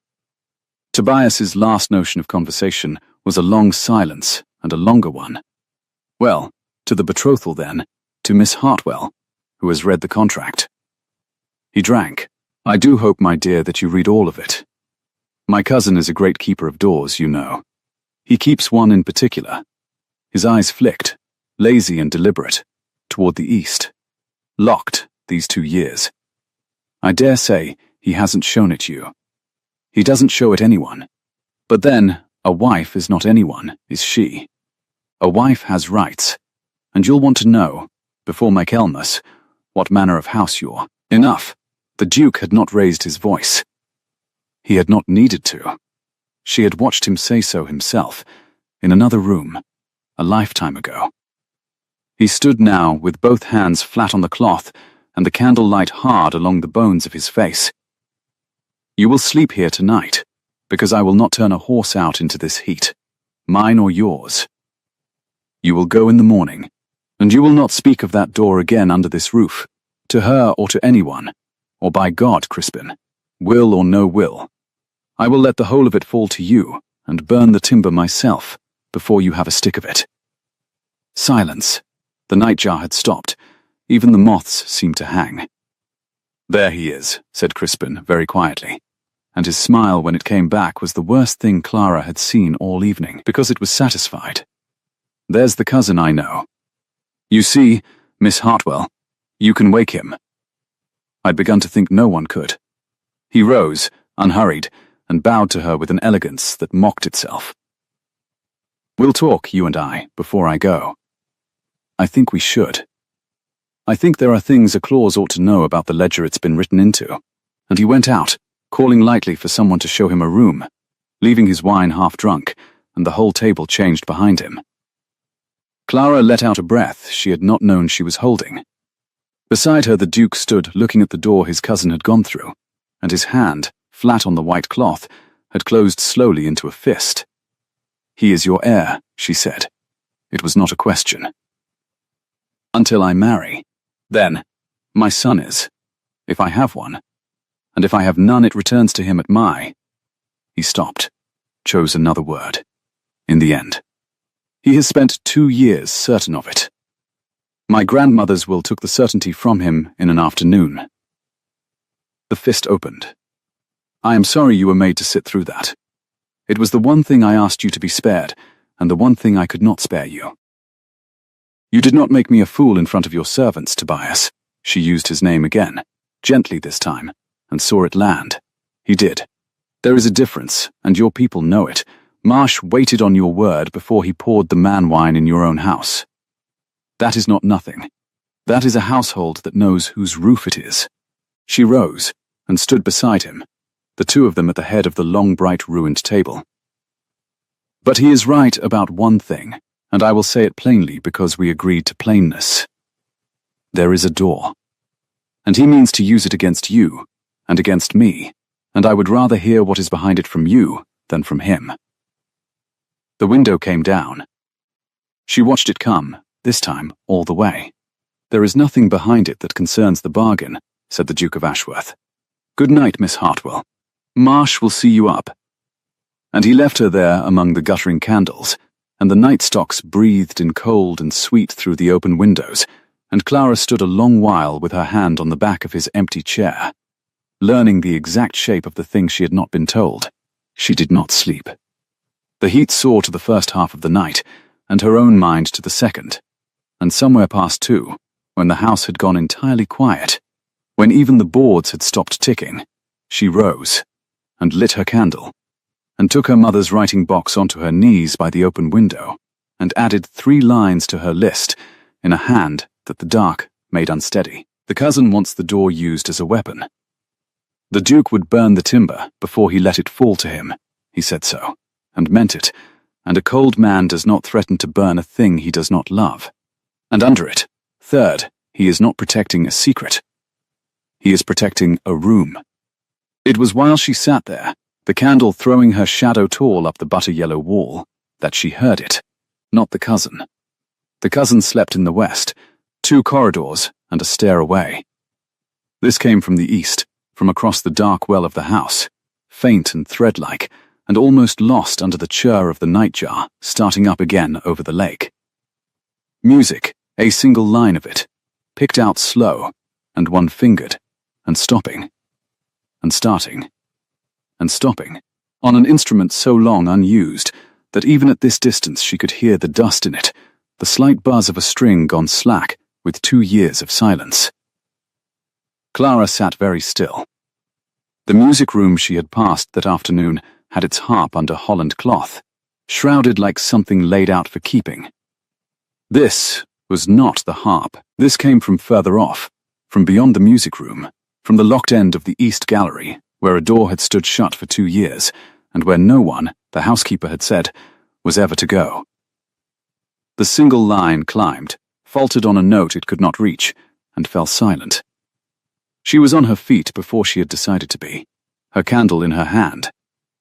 S1: Tobias's last notion of conversation was a long silence, and a longer one. Well, to the betrothal then, to Miss Hartwell, who has read the contract. He drank. I do hope, my dear, that you read all of it. My cousin is a great keeper of doors, you know. He keeps one in particular. His eyes flicked, lazy and deliberate, toward the east. Locked, these 2 years. I dare say he hasn't shown it you. He doesn't show it anyone. But then, a wife is not anyone, is she? A wife has rights, and you'll want to know, before Michaelmas, what manner of house you're. Enough. The Duke had not raised his voice. He had not needed to. She had watched him say so himself, in another room, a lifetime ago. He stood now with both hands flat on the cloth and the candlelight hard along the bones of his face. You will sleep here tonight, because I will not turn a horse out into this heat, mine or yours. You will go in the morning, and you will not speak of that door again under this roof, to her or to anyone, or by God, Crispin, Will or no will, I will let the whole of it fall to you and burn the timber myself before you have a stick of it." Silence. The nightjar had stopped. Even the moths seemed to hang. "There he is," said Crispin very quietly, and his smile when it came back was the worst thing Clara had seen all evening, because it was satisfied. "There's the cousin I know. You see, Miss Hartwell, you can wake him." I'd begun to think no one could. He rose, unhurried, and bowed to her with an elegance that mocked itself. "We'll talk, you and I, before I go." "I think we should. I think there are things a clause ought to know about the ledger it's been written into." And he went out, calling lightly for someone to show him a room, leaving his wine half drunk, and the whole table changed behind him. Clara let out a breath she had not known she was holding. Beside her the Duke stood looking at the door his cousin had gone through, and his hand, flat on the white cloth, had closed slowly into a fist. "He is your heir," she said. It was not a question. "Until I marry. Then, my son is, if I have one. And if I have none, it returns to him at my—" He stopped, chose another word. "In the end. He has spent 2 years certain of it. My grandmother's will took the certainty from him in an afternoon." The fist opened. "I am sorry you were made to sit through that. It was the one thing I asked you to be spared, and the one thing I could not spare you. You did not make me a fool in front of your servants, Tobias." She used his name again, gently this time, and saw it land. "He did. There is a difference, and your people know it. Marsh waited on your word before he poured the man wine in your own house. That is not nothing. That is a household that knows whose roof it is." She rose and stood beside him, the two of them at the head of the long, bright, ruined table. "But he is right about one thing, and I will say it plainly because we agreed to plainness. There is a door, and he means to use it against you and against me, and I would rather hear what is behind it from you than from him." The window came down. She watched it come, this time all the way. "There is nothing behind it that concerns the bargain," said the Duke of Ashworth. "Good night, Miss Hartwell. Marsh will see you up." And he left her there among the guttering candles, and the night stocks breathed in cold and sweet through the open windows, and Clara stood a long while with her hand on the back of his empty chair, learning the exact shape of the thing she had not been told. She did not sleep. The heat saw to the first half of the night, and her own mind to the second, and somewhere past 2, when the house had gone entirely quiet, when even the boards had stopped ticking, she rose, and lit her candle, and took her mother's writing box onto her knees by the open window, and added 3 lines to her list in a hand that the dark made unsteady. "The cousin wants the door used as a weapon. The Duke would burn the timber before he let it fall to him. He said so, and meant it, and a cold man does not threaten to burn a thing he does not love. And under it, third, he is not protecting a secret. He is protecting a room." It was while she sat there, the candle throwing her shadow tall up the butter-yellow wall, that she heard it, not the cousin. The cousin slept in the west, 2 corridors and a stair away. This came from the east, from across the dark well of the house, faint and thread-like, and almost lost under the churr of the nightjar, starting up again over the lake. Music, a single line of it, picked out slow, and one-fingered, and stopping, and starting, and stopping, on an instrument so long unused that even at this distance she could hear the dust in it, the slight buzz of a string gone slack with 2 years of silence. Clara sat very still. The music room she had passed that afternoon had its harp under holland cloth, shrouded like something laid out for keeping. This was not the harp. This came from further off, from beyond the music room, from the locked end of the east gallery, where a door had stood shut for 2 years, and where no one, the housekeeper had said, was ever to go. The single line climbed, faltered on a note it could not reach, and fell silent. She was on her feet before she had decided to be, her candle in her hand,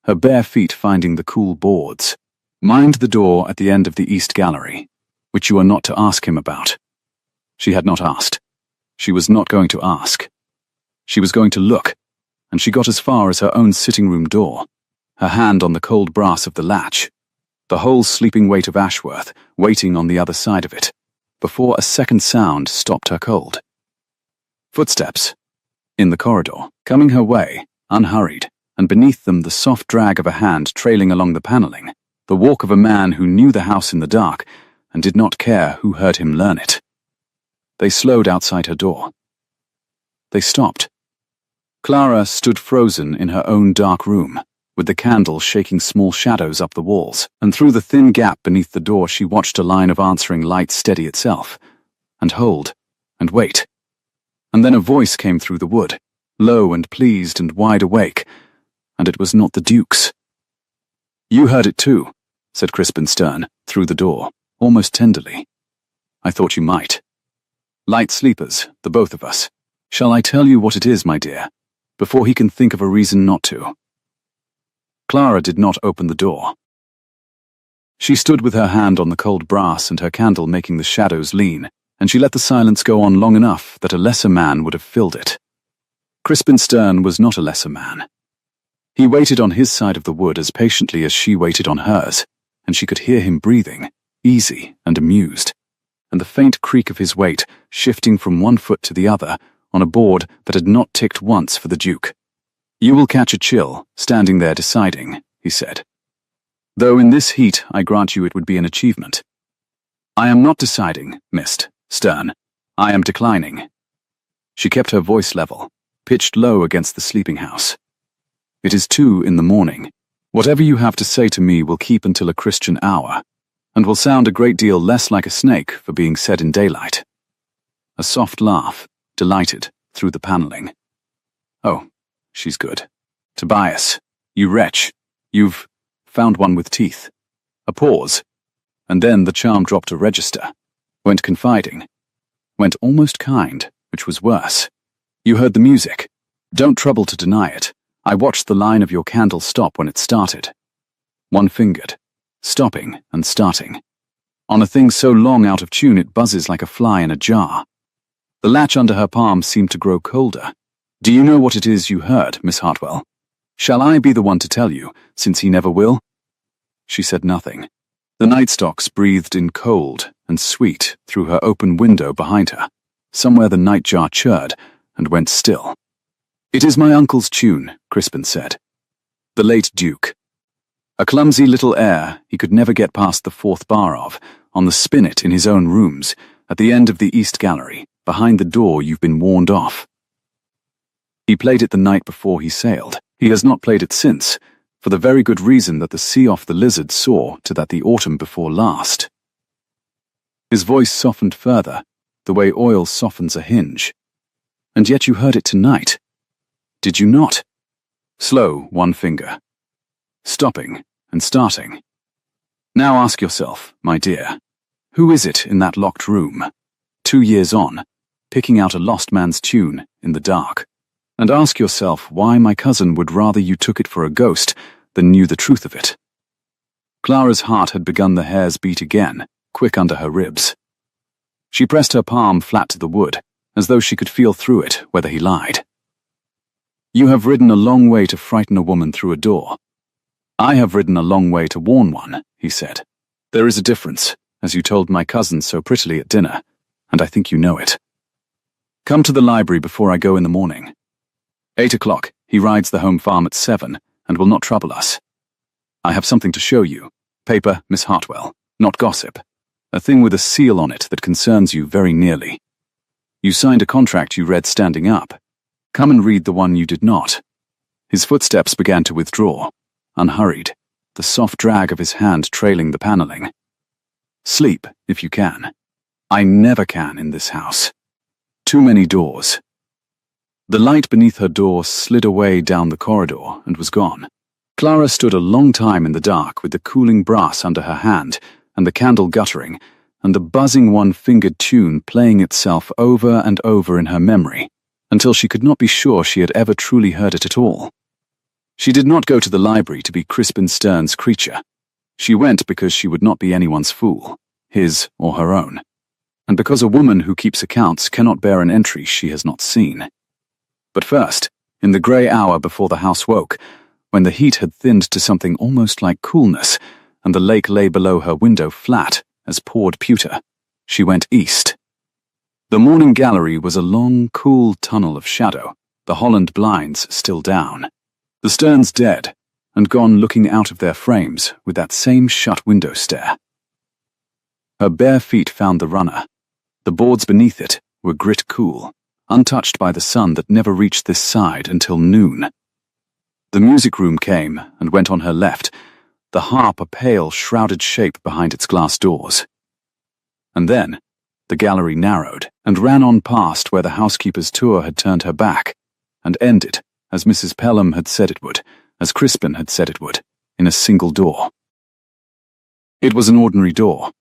S1: her bare feet finding the cool boards. "Mind the door at the end of the east gallery, which you are not to ask him about." She had not asked. She was not going to ask. She was going to look, and she got as far as her own sitting room door, her hand on the cold brass of the latch, the whole sleeping weight of Ashworth waiting on the other side of it, before a second sound stopped her cold. Footsteps. In the corridor, coming her way, unhurried, and beneath them the soft drag of a hand trailing along the paneling, the walk of a man who knew the house in the dark and did not care who heard him learn it. They slowed outside her door. They stopped. Clara stood frozen in her own dark room, with the candle shaking small shadows up the walls, and through the thin gap beneath the door she watched a line of answering light steady itself, and hold, and wait. And then a voice came through the wood, low and pleased and wide awake, and it was not the Duke's. "You heard it too," said Crispin Stern, through the door, almost tenderly. "I thought you might. Light sleepers, the both of us. Shall I tell you what it is, my dear, before he can think of a reason not to?" Clara did not open the door. She stood with her hand on the cold brass and her candle making the shadows lean, and she let the silence go on long enough that a lesser man would have filled it. Crispin Stern was not a lesser man. He waited on his side of the wood as patiently as she waited on hers, and she could hear him breathing, easy and amused, and the faint creak of his weight shifting from one foot to the other on a board that had not ticked once for the Duke. "You will catch a chill, standing there deciding," he said. "Though in this heat I grant you it would be an achievement. I am not deciding, Mr. Stern. I am declining." She kept her voice level, pitched low against the sleeping house. "It is 2 in the morning. Whatever you have to say to me will keep until a Christian hour, and will sound a great deal less like a snake for being said in daylight." A soft laugh, delighted, through the paneling. "Oh, she's good. Tobias, you wretch, you've found one with teeth." A pause, and then the charm dropped a register, went confiding, went almost kind, which was worse. "You heard the music. Don't trouble to deny it. I watched the line of your candle stop when it started. One-fingered, stopping and starting. On a thing so long out of tune it buzzes like a fly in a jar." The latch under her palm seemed to grow colder. "Do you know what it is you heard, Miss Hartwell? Shall I be the one to tell you, since he never will?" She said nothing. The night stocks breathed in cold and sweet through her open window behind her. Somewhere the nightjar chirred and went still. "It is my uncle's tune," Crispin said. "The late Duke. A clumsy little air he could never get past the 4th bar of, on the spinet in his own rooms, at the end of the East Gallery, behind the door you've been warned off. He played it the night before he sailed. He has not played it since, for the very good reason that the sea off the Lizard saw to that the autumn before last." His voice softened further, the way oil softens a hinge. "And yet you heard it tonight. Did you not?" Slow, one finger. Stopping and starting. "Now ask yourself, my dear, who is it in that locked room, 2 years on, picking out a lost man's tune in the dark? And ask yourself why my cousin would rather you took it for a ghost than knew the truth of it." Clara's heart had begun the hair's beat again, quick under her ribs. She pressed her palm flat to the wood, as though she could feel through it whether he lied. "You have ridden a long way to frighten a woman through a door. I have ridden a long way to warn one," he said. "There is a difference, as you told my cousin so prettily at dinner, and I think you know it. Come to the library before I go in the morning. 8 o'clock, he rides the home farm at 7, and will not trouble us. I have something to show you. Paper, Miss Hartwell, not gossip. A thing with a seal on it that concerns you very nearly. You signed a contract you read standing up. Come and read the one you did not." His footsteps began to withdraw, unhurried, the soft drag of his hand trailing the paneling. "Sleep, if you can. I never can in this house. Too many doors." The light beneath her door slid away down the corridor and was gone. Clara stood a long time in the dark with the cooling brass under her hand and the candle guttering and the buzzing one-fingered tune playing itself over and over in her memory until she could not be sure she had ever truly heard it at all. She did not go to the library to be Crispin Stern's creature. She went because she would not be anyone's fool, his or her own, and because a woman who keeps accounts cannot bear an entry she has not seen. But first, in the grey hour before the house woke, when the heat had thinned to something almost like coolness, and the lake lay below her window flat as poured pewter, she went east. The morning gallery was a long, cool tunnel of shadow, the Holland blinds still down, the sterns dead, and gone looking out of their frames with that same shut window stare. Her bare feet found the runner. The boards beneath it were grit cool, untouched by the sun that never reached this side until noon. The music room came and went on her left, the harp a pale, shrouded shape behind its glass doors. And then the gallery narrowed and ran on past where the housekeeper's tour had turned her back, and ended, as Mrs. Pelham had said it would, as Crispin had said it would, in a single door. It was an ordinary door.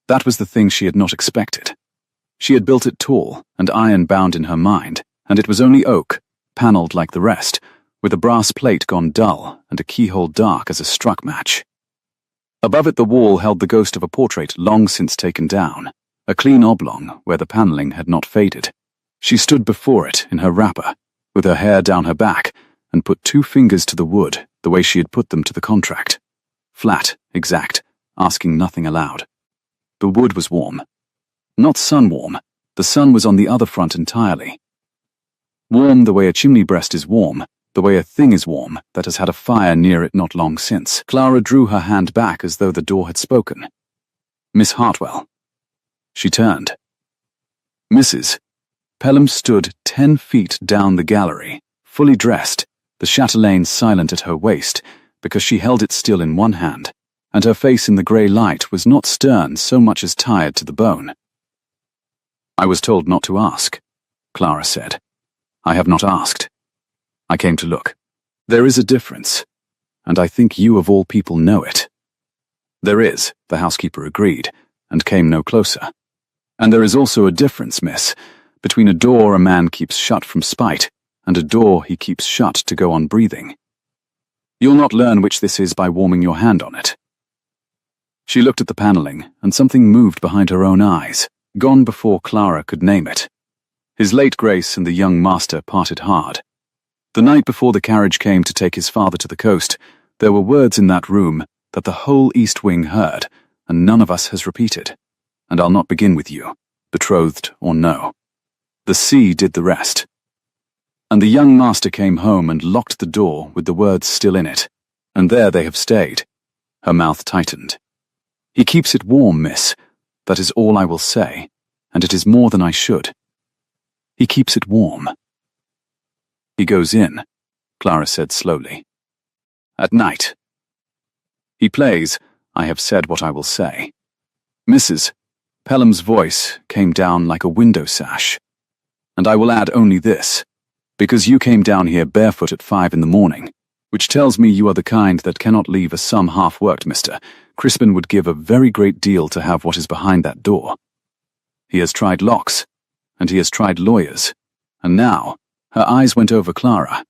S1: That was the thing she had not expected. She had built it tall and iron-bound in her mind, and it was only oak, panelled like the rest, with a brass plate gone dull and a keyhole dark as a struck match. Above it the wall held the ghost of a portrait long since taken down, a clean oblong where the panelling had not faded. She stood before it in her wrapper, with her hair down her back, and put 2 fingers to the wood the way she had put them to the contract. Flat, exact, asking nothing aloud. The wood was warm. Not sun-warm. The sun was on the other front entirely. Warm the way a chimney breast is warm, the way a thing is warm that has had a fire near it not long since. Clara drew her hand back as though the door had spoken. Miss Hartwell. She turned. Mrs. Pelham stood 10 feet down the gallery, fully dressed, the chatelaine silent at her waist, because she held it still in one hand, and her face in the grey light was not stern so much as tired to the bone. I was told not to ask, Clara said. I have not asked. I came to look. There is a difference, and I think you of all people know it. There is, the housekeeper agreed, and came no closer. And there is also a difference, miss, between a door a man keeps shut from spite and a door he keeps shut to go on breathing. You'll not learn which this is by warming your hand on it. She looked at the panelling, and something moved behind her own eyes, gone before Clara could name it. His late grace and the young master parted hard. The night before the carriage came to take his father to the coast, there were words in that room that the whole East Wing heard, and none of us has repeated. And I'll not begin with you, betrothed or no. The sea did the rest. And the young master came home and locked the door with the words still in it, and there they have stayed. Her mouth tightened. He keeps it warm, miss. That is all I will say, and it is more than I should. He keeps it warm. He goes in, Clara said slowly. At night. He plays, I have said what I will say. Mrs. Pelham's voice came down like a window sash. And I will add only this, because you came down here barefoot at 5 in the morning, which tells me you are the kind that cannot leave a sum half-worked, Mr. Crispin would give a very great deal to have what is behind that door. He has tried locks, and he has tried lawyers, and now, her eyes went over Clara,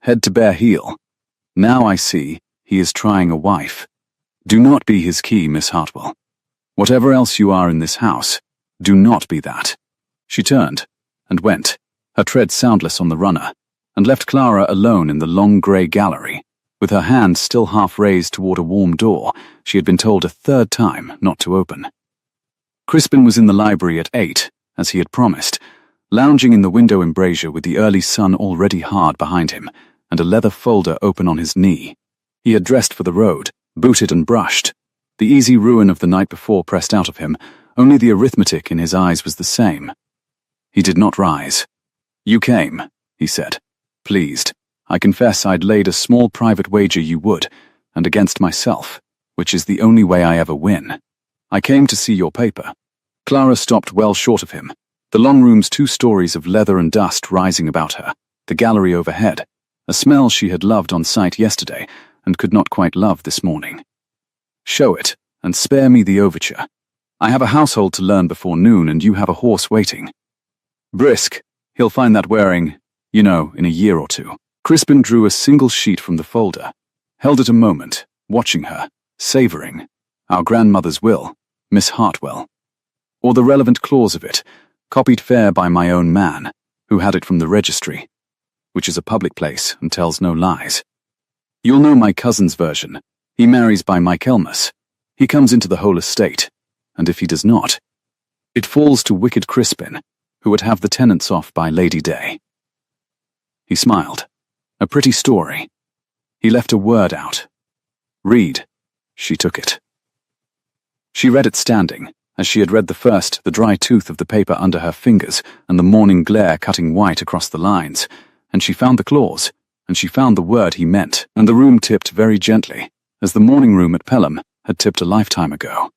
S1: head to bare heel. Now I see he is trying a wife. Do not be his key, Miss Hartwell. Whatever else you are in this house, do not be that. She turned and went, her tread soundless on the runner, and left Clara alone in the long grey gallery, with her hand still half raised toward a warm door she had been told a 3rd time not to open. Crispin was in the library at 8, as he had promised, lounging in the window embrasure with the early sun already hard behind him, and a leather folder open on his knee. He had dressed for the road, booted and brushed. The easy ruin of the night before pressed out of him, only the arithmetic in his eyes was the same. He did not rise. You came, he said, pleased. I confess I'd laid a small private wager you would, and against myself, which is the only way I ever win. I came to see your paper. Clara stopped well short of him, the long room's 2 stories of leather and dust rising about her, the gallery overhead, a smell she had loved on sight yesterday and could not quite love this morning. Show it, and spare me the overture. I have a household to learn before noon, and you have a horse waiting. Brisk, he'll find that wearing, in a year or 2. Crispin drew a single sheet from the folder, held it a moment, watching her, savouring. Our grandmother's will, Miss Hartwell. Or the relevant clause of it, copied fair by my own man, who had it from the registry. which is a public place and tells no lies. You'll know my cousin's version. He marries by Michaelmas. He comes into the whole estate, and if he does not, it falls to wicked Crispin, who would have the tenants off by Lady Day. He smiled. A pretty story. He left a word out. Read. She took it. She read it standing, as she had read the dry tooth of the paper under her fingers and the morning glare cutting white across the lines, and she found the clause, and she found the word he meant, and the room tipped very gently, as the morning room at Pelham had tipped a lifetime ago.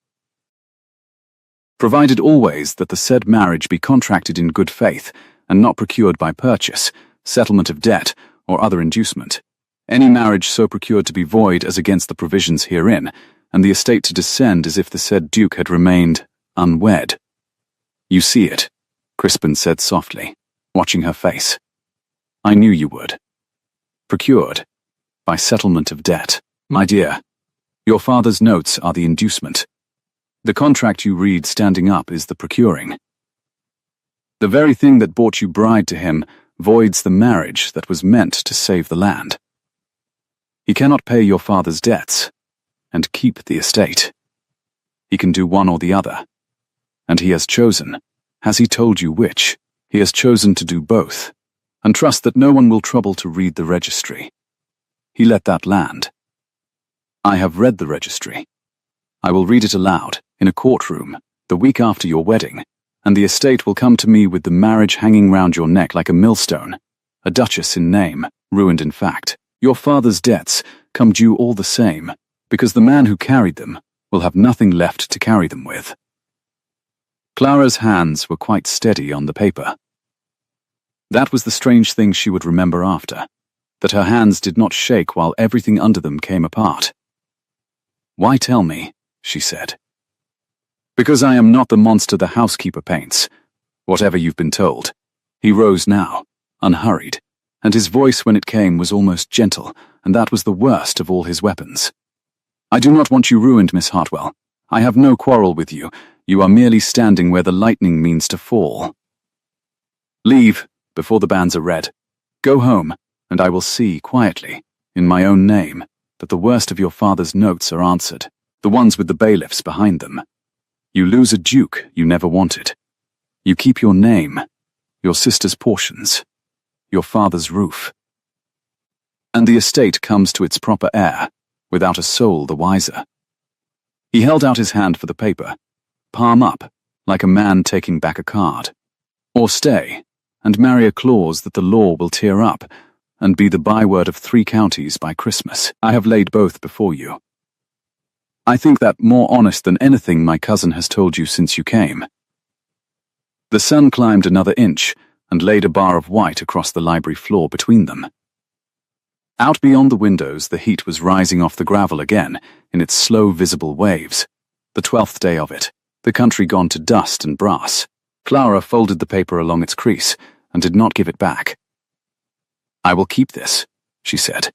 S1: Provided always that the said marriage be contracted in good faith, and not procured by purchase, settlement of debt, or other inducement. Any marriage so procured to be void as against the provisions herein, and the estate to descend as if the said Duke had remained unwed. You see it, Crispin said softly, watching her face. I knew you would. Procured. By settlement of debt. My dear, your father's notes are the inducement. The contract you read standing up is the procuring. The very thing that brought you bride to him voids the marriage that was meant to save the land. He cannot pay your father's debts and keep the estate. He can do one or the other. And he has chosen, has he told you which? He has chosen to do both, and trust that no one will trouble to read the registry. He let that land. I have read the registry. I will read it aloud, in a courtroom, the week after your wedding, and the estate will come to me with the marriage hanging round your neck like a millstone, a duchess in name, ruined in fact. Your father's debts come due all the same, because the man who carried them will have nothing left to carry them with. Clara's hands were quite steady on the paper. That was the strange thing she would remember after, that her hands did not shake while everything under them came apart. Why tell me? She said. Because I am not the monster the housekeeper paints, whatever you've been told. He rose now, unhurried, and his voice when it came was almost gentle, and that was the worst of all his weapons. I do not want you ruined, Miss Hartwell. I have no quarrel with you. You are merely standing where the lightning means to fall. Leave, before the banns are read. Go home, and I will see, quietly, in my own name, that the worst of your father's notes are answered, the ones with the bailiffs behind them. You lose a duke you never wanted. You keep your name, your sister's portions, your father's roof. And the estate comes to its proper heir, without a soul the wiser. He held out his hand for the paper, palm up, like a man taking back a card. Or stay, and marry a clause that the law will tear up, and be the byword of 3 counties by Christmas. I have laid both before you. I think that more honest than anything my cousin has told you since you came. The sun climbed another inch, and laid a bar of white across the library floor between them. Out beyond the windows the heat was rising off the gravel again, in its slow visible waves. The 12th day of it, the country gone to dust and brass. Clara folded the paper along its crease, and did not give it back. I will keep this, she said.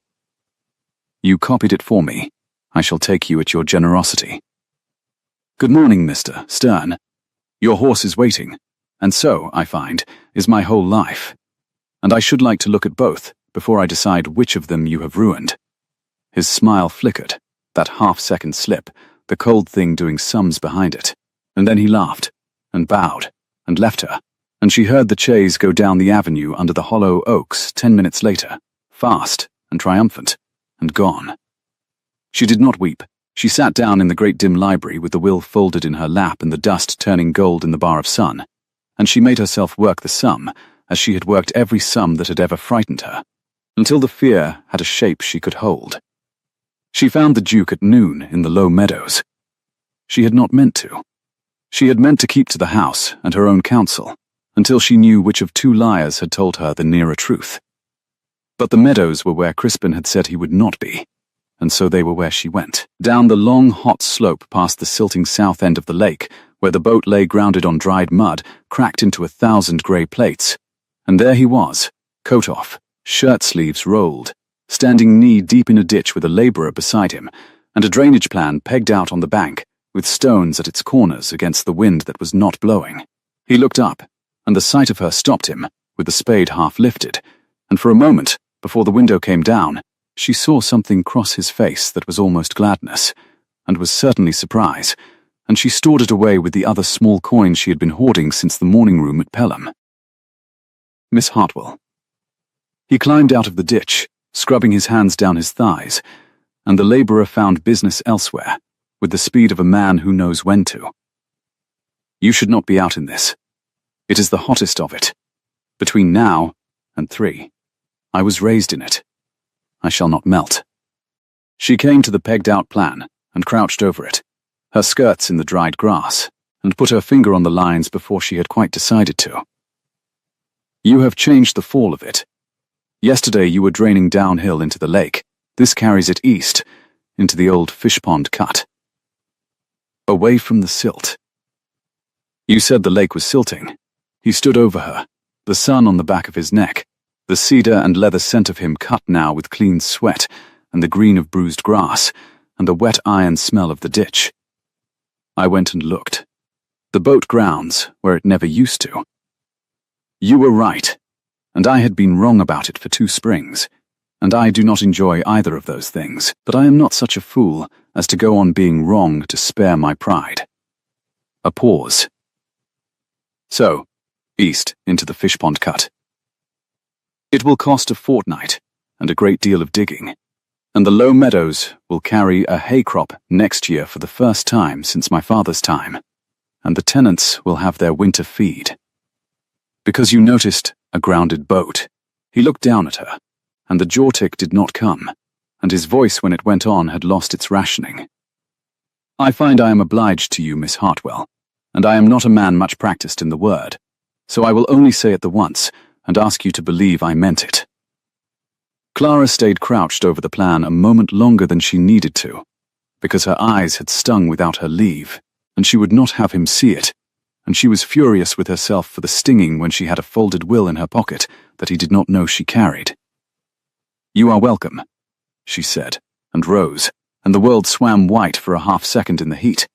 S1: You copied it for me. I shall take you at your generosity. Good morning, Mr. Stern. Your horse is waiting, and so, I find, is my whole life. And I should like to look at both, before I decide which of them you have ruined. His smile flickered, that half-second slip, the cold thing doing sums behind it. And then he laughed, and bowed, and left her, and she heard the chaise go down the avenue under the hollow oaks 10 minutes later, fast and triumphant, and gone. She did not weep. She sat down in the great dim library with the will folded in her lap and the dust turning gold in the bar of sun, and she made herself work the sum, as she had worked every sum that had ever frightened her, until the fear had a shape she could hold. She found the Duke at noon in the low meadows. She had not meant to. She had meant to keep to the house and her own counsel, until she knew which of 2 liars had told her the nearer truth. But the meadows were where Crispin had said he would not be, and so they were where she went. Down the long, hot slope past the silting south end of the lake, where the boat lay grounded on dried mud, cracked into 1,000 grey plates. And there he was, coat off, shirt sleeves rolled, standing knee-deep in a ditch with a labourer beside him, and a drainage plan pegged out on the bank, with stones at its corners against the wind that was not blowing. He looked up, and the sight of her stopped him, with the spade half lifted, and for a moment, before the window came down, she saw something cross his face that was almost gladness, and was certainly surprise, and she stored it away with the other small coins she had been hoarding since the morning room at Pelham. Miss Hartwell. He climbed out of the ditch, scrubbing his hands down his thighs, and the labourer found business elsewhere, with the speed of a man who knows when to. You should not be out in this. It is the hottest of it. Between now and 3. I was raised in it. I shall not melt. She came to the pegged-out plan and crouched over it, her skirts in the dried grass, and put her finger on the lines before she had quite decided to. You have changed the fall of it. Yesterday you were draining downhill into the lake. This carries it east, into the old fish pond cut. Away from the silt. You said the lake was silting. He stood over her, the sun on the back of his neck, the cedar and leather scent of him cut now with clean sweat, and the green of bruised grass, and the wet iron smell of the ditch. I went and looked. The boat grounds, where it never used to. You were right, and I had been wrong about it for 2 springs, and I do not enjoy either of those things, but I am not such a fool as to go on being wrong to spare my pride. A pause. So, east into the fish pond cut. It will cost a fortnight and a great deal of digging, and the low meadows will carry a hay crop next year for the first time since my father's time, and the tenants will have their winter feed. Because you noticed a grounded boat, he looked down at her, and the jaw-tick did not come, and his voice when it went on had lost its rationing. I find I am obliged to you, Miss Hartwell, and I am not a man much practiced in the word, so I will only say it the once, and ask you to believe I meant it. Clara stayed crouched over the plan a moment longer than she needed to, because her eyes had stung without her leave, and she would not have him see it, and she was furious with herself for the stinging when she had a folded will in her pocket that he did not know she carried. You are welcome, she said, and rose, and the world swam white for a half-second in the heat,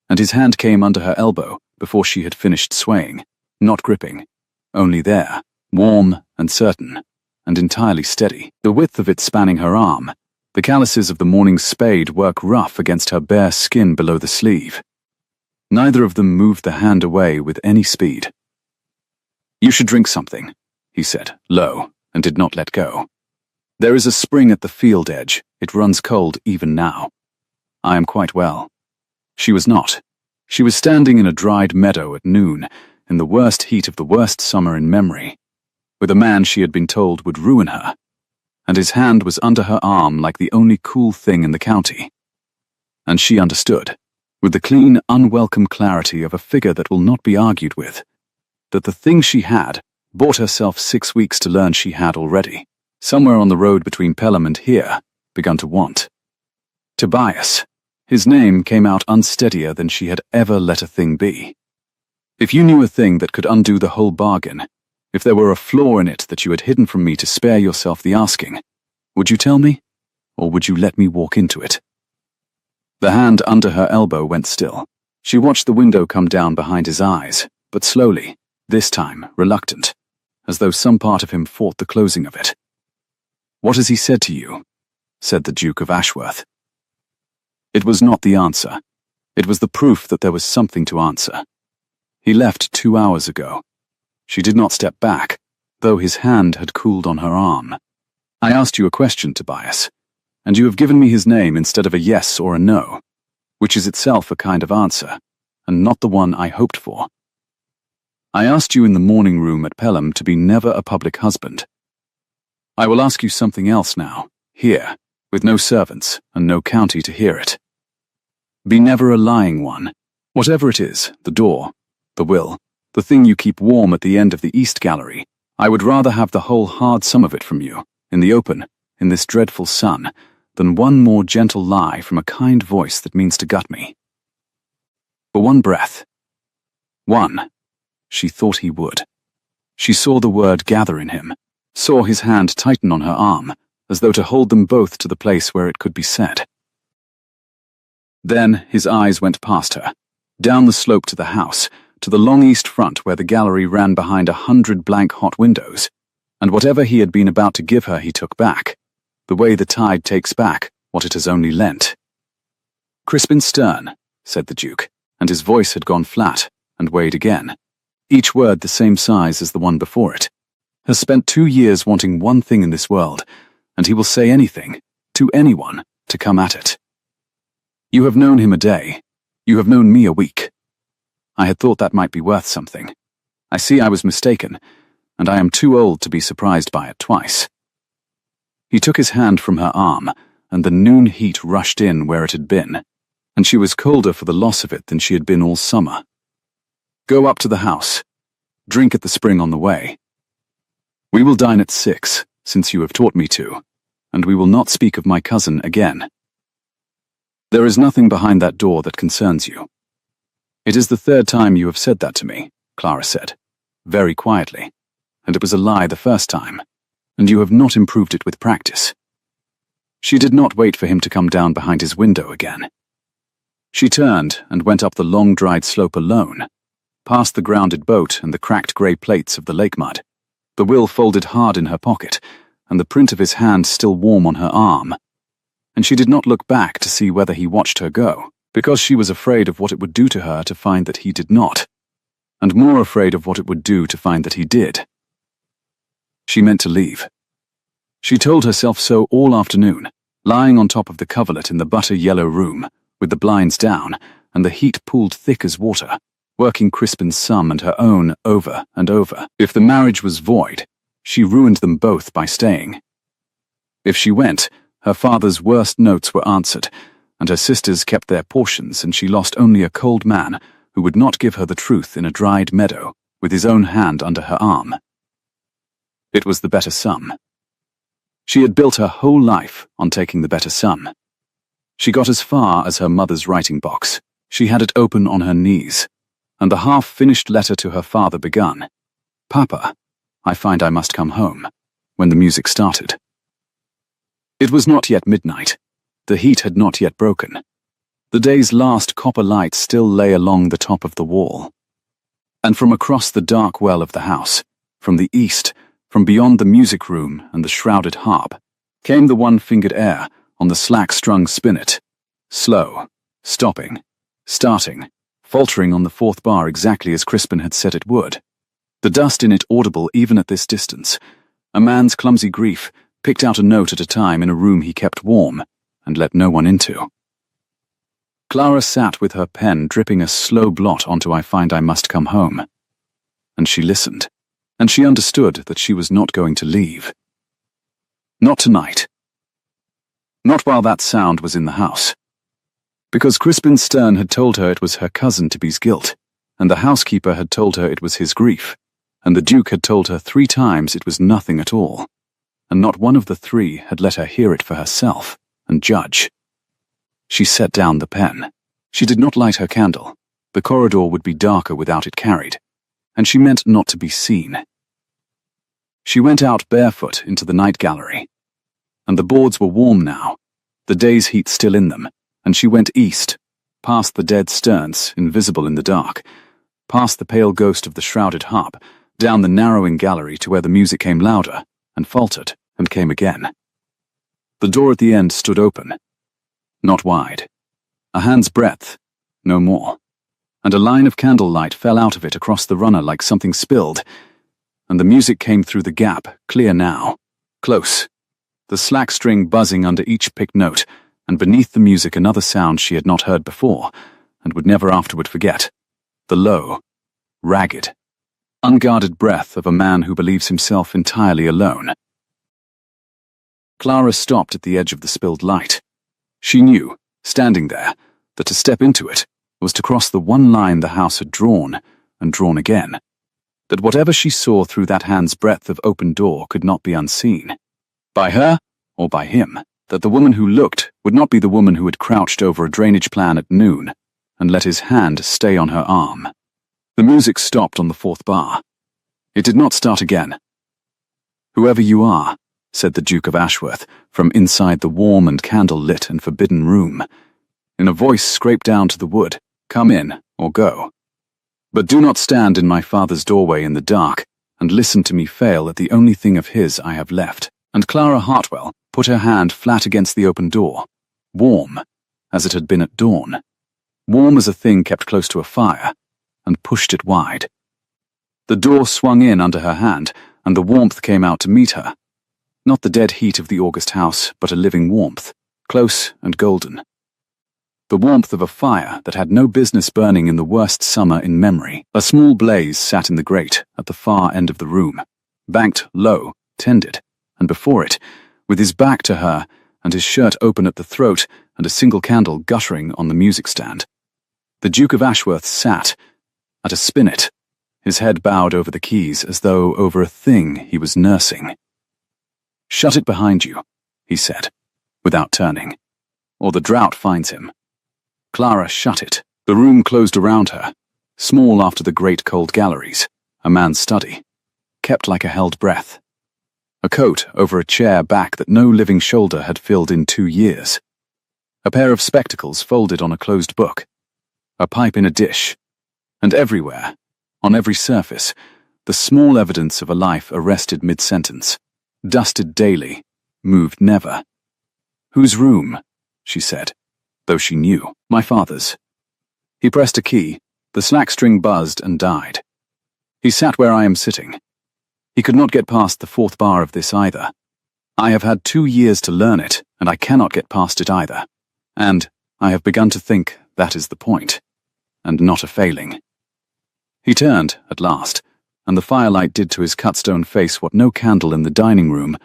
S1: and his hand came under her elbow before she had finished swaying, not gripping, only there, warm and certain, and entirely steady, the width of it spanning her arm, the calluses of the morning's spade work rough against her bare skin below the sleeve. Neither of them moved the hand away with any speed. You should drink something, he said, low, and did not let go. There is a spring at the field edge. It runs cold even now. I am quite well. She was not. She was standing in a dried meadow at noon, in the worst heat of the worst summer in memory, with a man she had been told would ruin her, and his hand was under her arm like the only cool thing in the county. And she understood, with the clean, unwelcome clarity of a figure that will not be argued with, that the thing she had bought herself 6 weeks to learn she had already, somewhere on the road between Pelham and here, begun to want. Tobias. His name came out unsteadier than she had ever let a thing be. If you knew a thing that could undo the whole bargain, if there were a flaw in it that you had hidden from me to spare yourself the asking, would you tell me, or would you let me walk into it? The hand under her elbow went still. She watched the window come down behind his eyes, but slowly, this time reluctant, as though some part of him fought the closing of it. What has he said to you? Said the Duke of Ashworth. It was not the answer. It was the proof that there was something to answer. He left 2 hours ago. She did not step back, though his hand had cooled on her arm. I asked you a question, Tobias, and you have given me his name instead of a yes or a no, which is itself a kind of answer, and not the one I hoped for. I asked you in the morning room at Pelham to be never a public husband. I will ask you something else now, here, with no servants and no county to hear it. Be never a lying one, whatever it is, the door, the will, the thing you keep warm at the end of the East Gallery. I would rather have the whole hard sum of it from you, in the open, in this dreadful sun, than one more gentle lie from a kind voice that means to gut me. For one breath. One. She thought he would. She saw the word gather in him, saw his hand tighten on her arm, as though to hold them both to the place where it could be said. Then his eyes went past her, down the slope to the house, to the long east front where the gallery ran behind 100 blank hot windows, And whatever he had been about to give her he took back, the way the tide takes back what it has only lent. "Crispin Stern," said the Duke, and his voice had gone flat and weighed again, each word the same size as the one before it, "has spent 2 years wanting one thing in this world, and he will say anything, to anyone, to come at it. You have known him a day. You have known me a week. I had thought that might be worth something. I see I was mistaken, and I am too old to be surprised by it twice." He took his hand from her arm, and the noon heat rushed in where it had been, and she was colder for the loss of it than she had been all summer. "Go up to the house. Drink at the spring on the way. We will dine at 6, since you have taught me to, and we will not speak of my cousin again. There is nothing behind that door that concerns you." "It is the 3rd time you have said that to me," Clara said, very quietly, "and it was a lie the first time, and you have not improved it with practice." She did not wait for him to come down behind his window again. She turned and went up the long dried slope alone, past the grounded boat and the cracked grey plates of the lake mud, the will folded hard in her pocket, and the print of his hand still warm on her arm. And she did not look back to see whether he watched her go, because she was afraid of what it would do to her to find that he did not, and more afraid of what it would do to find that he did. She meant to leave. She told herself so all afternoon, lying on top of the coverlet in the butter-yellow room, with the blinds down, and the heat pooled thick as water, working Crispin's sum and her own over and over. If the marriage was void, she ruined them both by staying. If she went, her father's worst notes were answered, and her sisters kept their portions, and she lost only a cold man who would not give her the truth in a dried meadow, with his own hand under her arm. It was the better sum. She had built her whole life on taking the better sum. She got as far as her mother's writing box. She had it open on her knees, and the half-finished letter to her father begun, "Papa, I find I must come home," when the music started. It was not yet midnight. The heat had not yet broken. The day's last copper light still lay along the top of the wall. And from across the dark well of the house, from the east, from beyond the music room and the shrouded harp, came the one-fingered air on the slack-strung spinet, slow, stopping, starting, faltering on the 4th bar exactly as Crispin had said it would. The dust in it audible even at this distance. A man's clumsy grief, picked out a note at a time in a room he kept warm and let no one into. Clara sat with her pen dripping a slow blot onto "I find I must come home." And she listened, and she understood that she was not going to leave. Not tonight. Not while that sound was in the house. Because Crispin Stern had told her it was her cousin to be's guilt, and the housekeeper had told her it was his grief, and the Duke had told her 3 times it was nothing at all, and not one of the 3 had let her hear it for herself and judge. She set down the pen. She did not light her candle. The corridor would be darker without it carried, and she meant not to be seen. She went out barefoot into the night gallery, and the boards were warm now, the day's heat still in them, and she went east, past the dead Sterns, invisible in the dark, past the pale ghost of the shrouded harp, down the narrowing gallery to where the music came louder, and faltered, and came again. The door at the end stood open, not wide, a hand's breadth, no more, and a line of candlelight fell out of it across the runner like something spilled, and the music came through the gap, clear now, close, the slack string buzzing under each picked note, and beneath the music another sound she had not heard before, and would never afterward forget, the low, ragged, unguarded breath of a man who believes himself entirely alone. Clara stopped at the edge of the spilled light. She knew, standing there, that to step into it was to cross the one line the house had drawn, and drawn again, that whatever she saw through that hand's breadth of open door could not be unseen, by her or by him, that the woman who looked would not be the woman who had crouched over a drainage plan at noon and let his hand stay on her arm. The music stopped on the 4th bar. It did not start again. "Whoever you are," said the Duke of Ashworth, from inside the warm and candle-lit and forbidden room, in a voice scraped down to the wood, "come in, or go. But do not stand in my father's doorway in the dark, and listened to me fail at the only thing of his I have left. And Clara Hartwell put her hand flat against the open door, warm, as it had been at dawn, warm as a thing kept close to a fire, and pushed it wide. The door swung in under her hand, and the warmth came out to meet her. Not the dead heat of the August house, but a living warmth, close and golden. The warmth of a fire that had no business burning in the worst summer in memory. A small blaze sat in the grate at the far end of the room, banked low, tended, and before it, with his back to her and his shirt open at the throat and a single candle guttering on the music stand, the Duke of Ashworth sat at a spinet, his head bowed over the keys as though over a thing he was nursing. "Shut it behind you," he said, without turning, "or the drought finds him." Clara shut it. The room closed around her, small after the great cold galleries, a man's study, kept like a held breath. A coat over a chair back that no living shoulder had filled in 2 years. A pair of spectacles folded on a closed book. A pipe in a dish. And everywhere, on every surface, the small evidence of a life arrested mid-sentence, dusted daily, moved never. "Whose room?" she said, though she knew. "My father's." He pressed a key, the slack string buzzed and died. He sat where I am sitting. He could not get past the 4th bar of this either. I have had 2 years to learn it, and I cannot get past it either. And I have begun to think that is the point, and not a failing. He turned, at last, and the firelight did to his cut-stone face what no candle in the dining room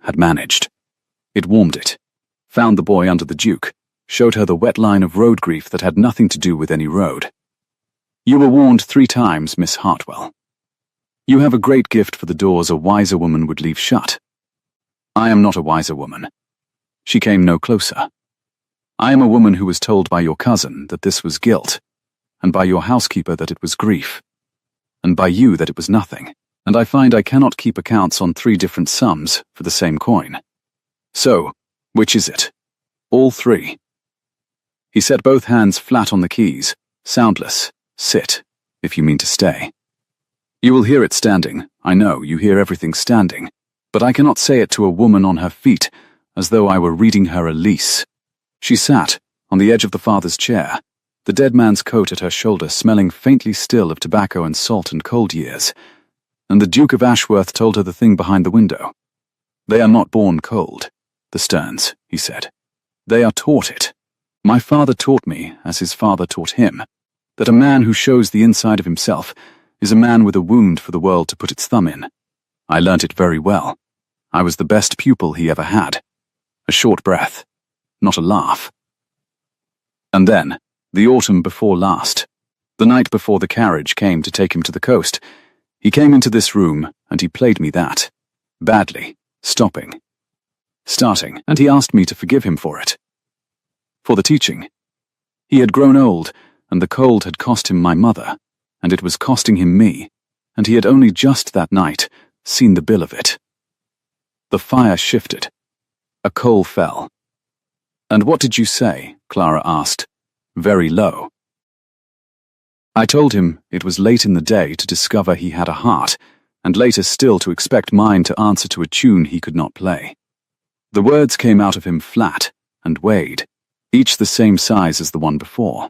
S1: had managed. It warmed it, found the boy under the Duke, showed her the wet line of road grief that had nothing to do with any road. "You were warned 3 times, Miss Hartwell. You have a great gift for the doors a wiser woman would leave shut. I am not a wiser woman." She came no closer. "I am a woman who was told by your cousin that this was guilt, and by your housekeeper that it was grief, and by you that it was nothing, and I find I cannot keep accounts on 3 different sums for the same coin. So, which is it? All 3. He set both hands flat on the keys, soundless. "Sit, if you mean to stay. You will hear it standing. I know, you hear everything standing. But I cannot say it to a woman on her feet, as though I were reading her a lease." She sat, on the edge of the father's chair, the dead man's coat at her shoulder smelling faintly still of tobacco and salt and cold years, and the Duke of Ashworth told her the thing behind the window. "They are not born cold, the Sterns," he said. "They are taught it. My father taught me, as his father taught him, that a man who shows the inside of himself is a man with a wound for the world to put its thumb in. I learnt it very well. I was the best pupil he ever had. A short breath, not a laugh. And then, the autumn before last, the night before the carriage came to take him to the coast, he came into this room and he played me that, badly, stopping, starting, and he asked me to forgive him for it. For the teaching. He had grown old, and the cold had cost him my mother, and it was costing him me, and he had only just that night seen the bill of it. The fire shifted. A coal fell. "And what did you say?" Clara asked, very low. I told him it was late in the day to discover he had a heart, and later still to expect mine to answer to a tune he could not play. The words came out of him flat and weighed, each the same size as the one before,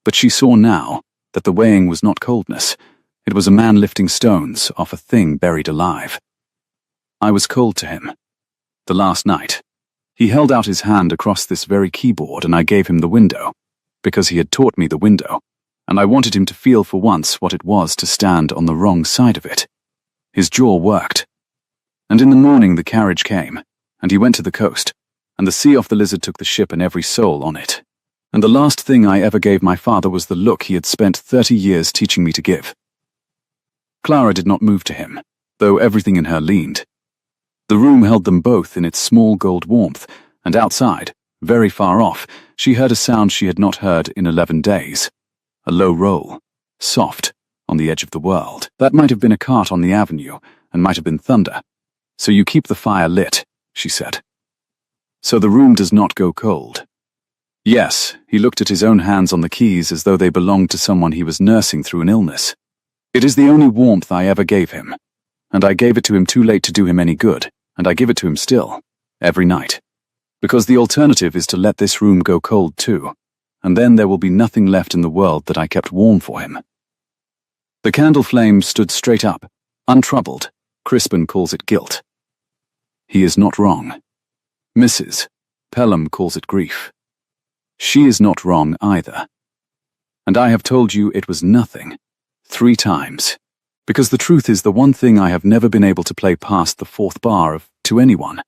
S1: but she saw now that the weighing was not coldness, it was a man lifting stones off a thing buried alive. I was cold to him. The last night. He held out his hand across this very keyboard and I gave him the window, because he had taught me the window, and I wanted him to feel for once what it was to stand on the wrong side of it. His jaw worked. And in the morning the carriage came, and he went to the coast, and the sea off the Lizard took the ship and every soul on it. And the last thing I ever gave my father was the look he had spent 30 years teaching me to give. Clara did not move to him, though everything in her leaned. The room held them both in its small gold warmth, and outside, very far off, she heard a sound she had not heard in 11 days. A low roll, soft, on the edge of the world. That might have been a cart on the avenue, and might have been thunder. "So you keep the fire lit," she said. "So the room does not go cold." Yes, he looked at his own hands on the keys as though they belonged to someone he was nursing through an illness. "It is the only warmth I ever gave him. and I gave it to him too late to do him any good, and I give it to him still, every night. Because the alternative is to let this room go cold too, and then there will be nothing left in the world that I kept warm for him. The candle flame stood straight up, untroubled. Crispin calls it guilt. He is not wrong. Mrs. Pelham calls it grief. She is not wrong either. And I have told you it was nothing, 3 times. Because the truth is the one thing I have never been able to play past the 4th bar of to anyone,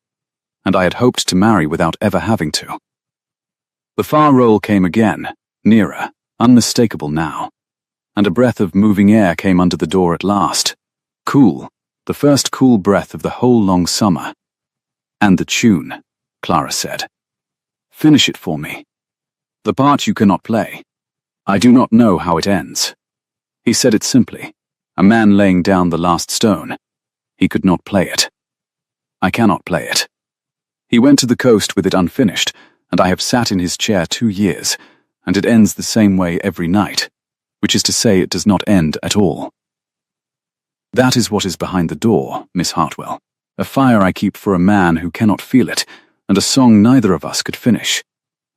S1: and I had hoped to marry without ever having to. The far roll came again, nearer, unmistakable now, and a breath of moving air came under the door at last. Cool, the first cool breath of the whole long summer. And the tune, Clara said. Finish it for me. The part you cannot play. I do not know how it ends. He said it simply, a man laying down the last stone. He could not play it. I cannot play it. He went to the coast with it unfinished, and I have sat in his chair 2 years, and it ends the same way every night, which is to say it does not end at all. That is what is behind the door, Miss Hartwell. A fire I keep for a man who cannot feel it, and a song neither of us could finish,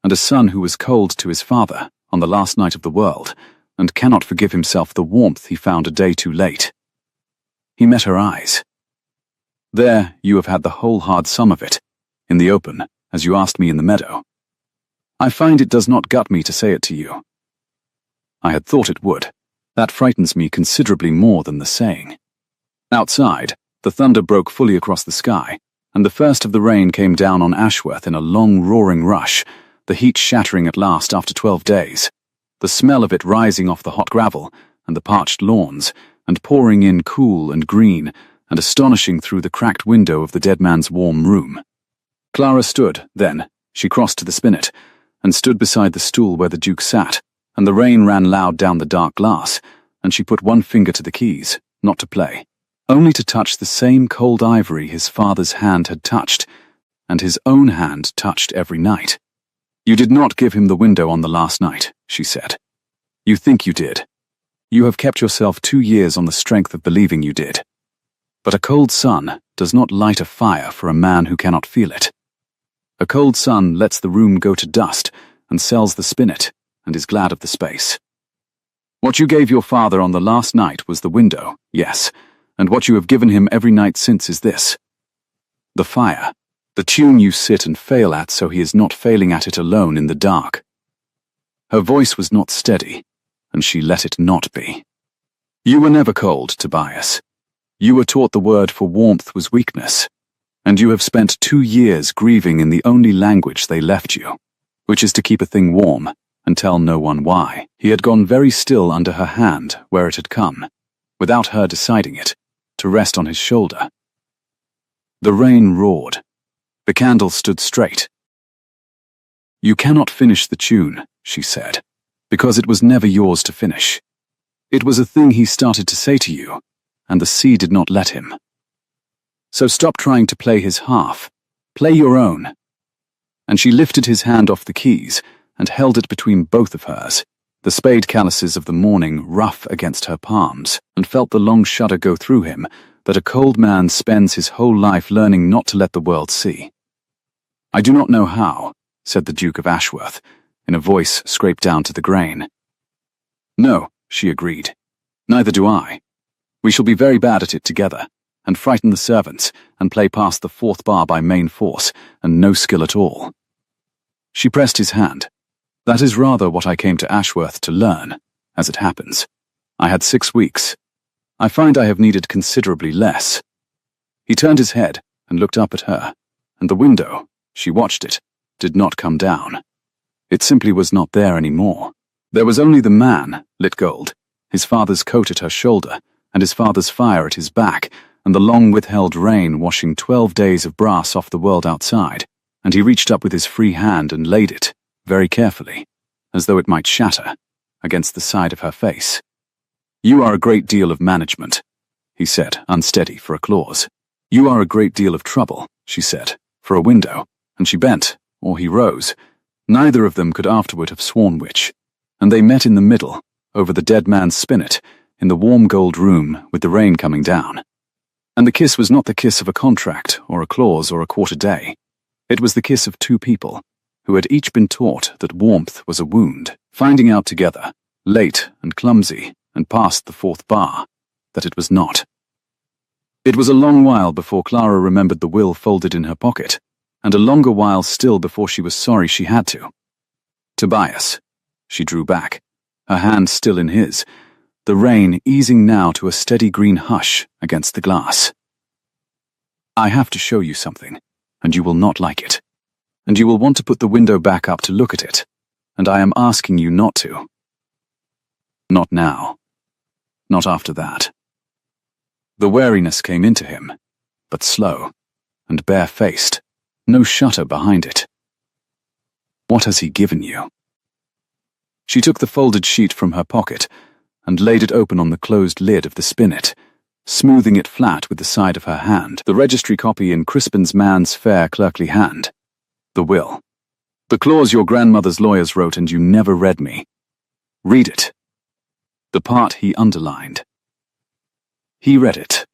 S1: and a son who was cold to his father on the last night of the world, and cannot forgive himself the warmth he found a day too late. He met her eyes. There you have had the whole hard sum of it, in the open, as you asked me in the meadow. I find it does not gut me to say it to you. I had thought it would. That frightens me considerably more than the saying. Outside, the thunder broke fully across the sky, and the first of the rain came down on Ashworth in a long roaring rush, the heat shattering at last after 12 days, the smell of it rising off the hot gravel and the parched lawns, and pouring in cool and green, and astonishing through the cracked window of the dead man's warm room. Clara stood, then, she crossed to the spinet, and stood beside the stool where the Duke sat, and the rain ran loud down the dark glass, and she put one finger to the keys, not to play, only to touch the same cold ivory his father's hand had touched, and his own hand touched every night. You did not give him the window on the last night, she said. You think you did. You have kept yourself 2 years on the strength of believing you did. But a cold sun does not light a fire for a man who cannot feel it. A cold sun lets the room go to dust and sells the spinet and is glad of the space. What you gave your father on the last night was the window, yes, and what you have given him every night since is this. The fire, the tune you sit and fail at so he is not failing at it alone in the dark. Her voice was not steady, and she let it not be. You were never cold, Tobias. You were taught the word for warmth was weakness, and you have spent 2 years grieving in the only language they left you, which is to keep a thing warm and tell no one why. He had gone very still under her hand where it had come, without her deciding it, to rest on his shoulder. The rain roared. The candle stood straight. You cannot finish the tune, she said, because it was never yours to finish. It was a thing he started to say to you, and the sea did not let him. So stop trying to play his half. Play your own. And she lifted his hand off the keys and held it between both of hers, the spade calluses of the morning rough against her palms, and felt the long shudder go through him that a cold man spends his whole life learning not to let the world see. I do not know how, said the Duke of Ashworth, in a voice scraped down to the grain. No, she agreed. Neither do I. We shall be very bad at it together, and frighten the servants, and play past the 4th bar by main force, and no skill at all. She pressed his hand. That is rather what I came to Ashworth to learn, as it happens. I had 6 weeks. I find I have needed considerably less. He turned his head and looked up at her, and the window, she watched it, did not come down. It simply was not there any more. There was only the man, lit gold, his father's coat at her shoulder, and his father's fire at his back, and the long-withheld rain washing 12 days of brass off the world outside, and he reached up with his free hand and laid it, very carefully, as though it might shatter, against the side of her face. You are a great deal of management, he said, unsteady for a clause. You are a great deal of trouble, she said, for a window, and she bent, or he rose. Neither of them could afterward have sworn which, and they met in the middle, over the dead man's spinet, in the warm gold room with the rain coming down. And the kiss was not the kiss of a contract or a clause or a quarter day. It was the kiss of two people who had each been taught that warmth was a wound, finding out together, late and clumsy and past the fourth bar, that it was not. It was a long while before Clara remembered the will folded in her pocket, and a longer while still before she was sorry she had to. Tobias. She drew back, her hand still in his, the rain easing now to a steady green hush against the glass. I have to show you something, and you will not like it. And you will want to put the window back up to look at it, and I am asking you not to. Not now. Not after that. The wariness came into him, but slow, and bare-faced, no shutter behind it. What has he given you? She took the folded sheet from her pocket and laid it open on the closed lid of the spinet, smoothing it flat with the side of her hand, the registry copy in Crispin's man's fair clerkly hand. The will. The clause your grandmother's lawyers wrote and you never read me. Read it. The part he underlined. He read it.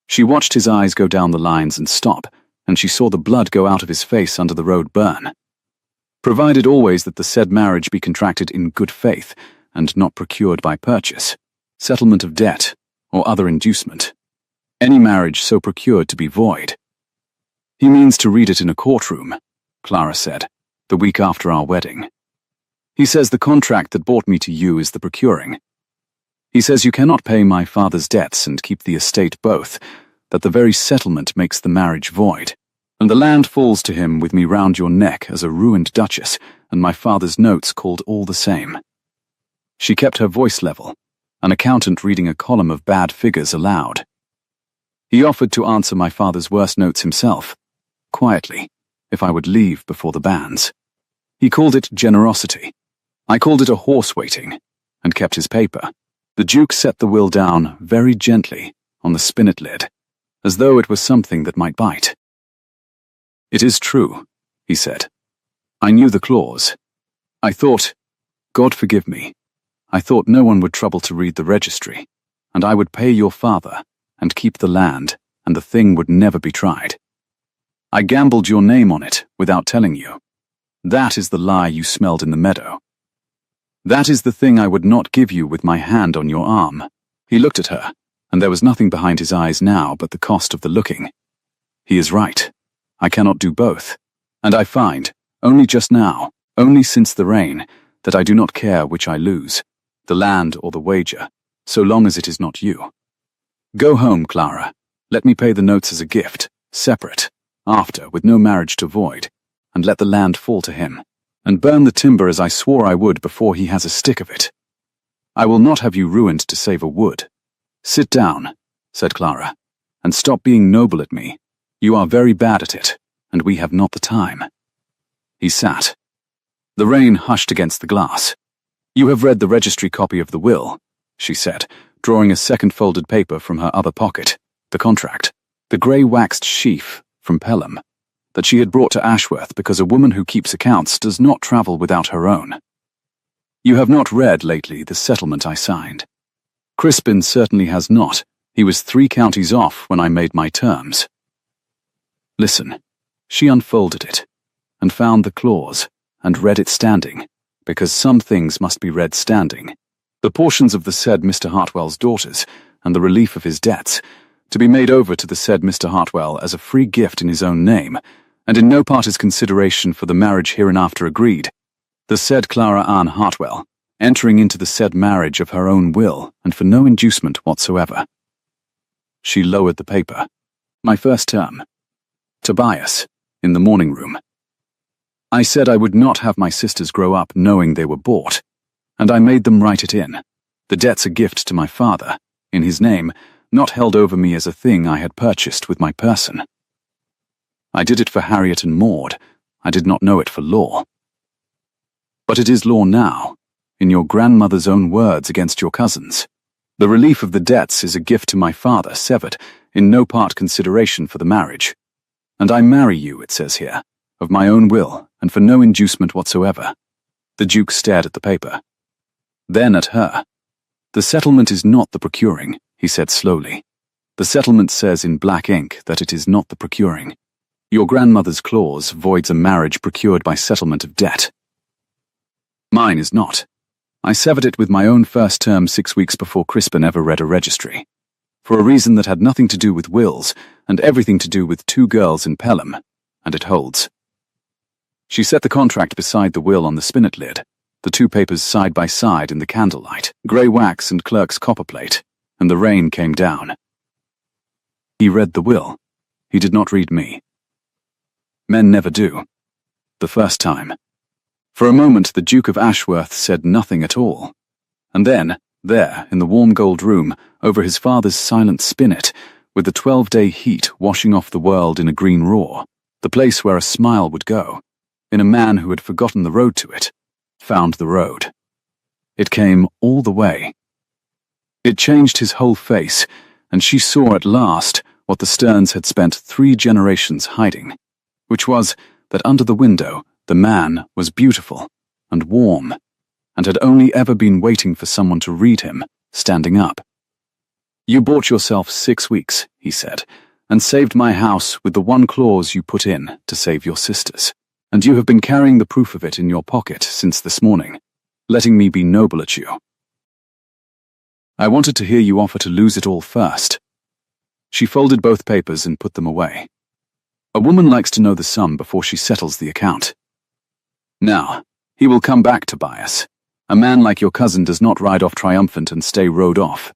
S1: She watched his eyes go down the lines and stop, and she saw the blood go out of his face under the road burn. Provided always that the said marriage be contracted in good faith, and not procured by purchase, settlement of debt, or other inducement. Any marriage so procured to be void. He means to read it in a courtroom, Clara said, the week after our wedding. He says the contract that brought me to you is the procuring. He says you cannot pay my father's debts and keep the estate both, that the very settlement makes the marriage void, and the land falls to him with me round your neck as a ruined duchess, and my father's notes called all the same. She kept her voice level, an accountant reading a column of bad figures aloud. He offered to answer my father's worst notes himself, quietly, if I would leave before the banns. He called it generosity. I called it a horse-waiting, and kept his paper. The Duke set the will down very gently on the spinet lid, as though it was something that might bite. It is true, he said. I knew the clause. I thought, God forgive me, I thought no one would trouble to read the registry, and I would pay your father, and keep the land, and the thing would never be tried. I gambled your name on it without telling you. That is the lie you smelled in the meadow. That is the thing I would not give you with my hand on your arm. He looked at her, and there was nothing behind his eyes now but the cost of the looking. He is right. I cannot do both, and I find, only just now, only since the rain, that I do not care which I lose, the land or the wager, so long as it is not you. Go home, Clara. Let me pay the notes as a gift, separate, after, with no marriage to void, and let the land fall to him, and burn the timber as I swore I would before he has a stick of it. I will not have you ruined to save a wood. Sit down, said Clara, and stop being noble at me. You are very bad at it, and we have not the time. He sat. The rain hushed against the glass. You have read the registry copy of the will, she said, drawing a second folded paper from her other pocket, the contract, the grey waxed sheaf from Pelham, that she had brought to Ashworth because a woman who keeps accounts does not travel without her own. You have not read lately the settlement I signed. Crispin certainly has not. He was 3 counties off when I made my terms. Listen. She unfolded it, and found the clause, and read it standing, because some things must be read standing. The portions of the said Mr. Hartwell's daughters, and the relief of his debts, to be made over to the said Mr. Hartwell as a free gift in his own name, and in no part as consideration for the marriage hereinafter agreed, the said Clara Ann Hartwell, entering into the said marriage of her own will, and for no inducement whatsoever. She lowered the paper. My first term. Tobias, in the morning room. I said I would not have my sisters grow up knowing they were bought, and I made them write it in. The debt's a gift to my father, in his name, not held over me as a thing I had purchased with my person. I did it for Harriet and Maud. I did not know it for law. But it is law now, in your grandmother's own words against your cousins. The relief of the debts is a gift to my father, severed, in no part consideration for the marriage. And I marry you, it says here, of my own will, and for no inducement whatsoever. The Duke stared at the paper. Then at her. The settlement is not the procuring, he said slowly. The settlement says in black ink that it is not the procuring. Your grandmother's clause voids a marriage procured by settlement of debt. Mine is not. I severed it with my own first term 6 weeks before Crispin ever read a registry, for a reason that had nothing to do with wills and everything to do with 2 girls in Pelham, and it holds. She set the contract beside the will on the spinet lid, the 2 papers side by side in the candlelight, grey wax and clerk's copperplate, and the rain came down. He read the will. He did not read me. Men never do. The first time. For a moment the Duke of Ashworth said nothing at all. And then, there, in the warm gold room, over his father's silent spinet, with the 12-day heat washing off the world in a green raw, the place where a smile would go, in a man who had forgotten the road to it, found the road. It came all the way. It changed his whole face, and she saw at last what the Sterns had spent 3 generations hiding, which was that under the window the man was beautiful and warm, and had only ever been waiting for someone to read him, standing up. You bought yourself 6 weeks, he said, and saved my house with the one clause you put in to save your sisters, and you have been carrying the proof of it in your pocket since this morning, letting me be noble at you. I wanted to hear you offer to lose it all first. She folded both papers and put them away. A woman likes to know the sum before she settles the account. Now, he will come back to buy us. A man like your cousin does not ride off triumphant and stay rode off.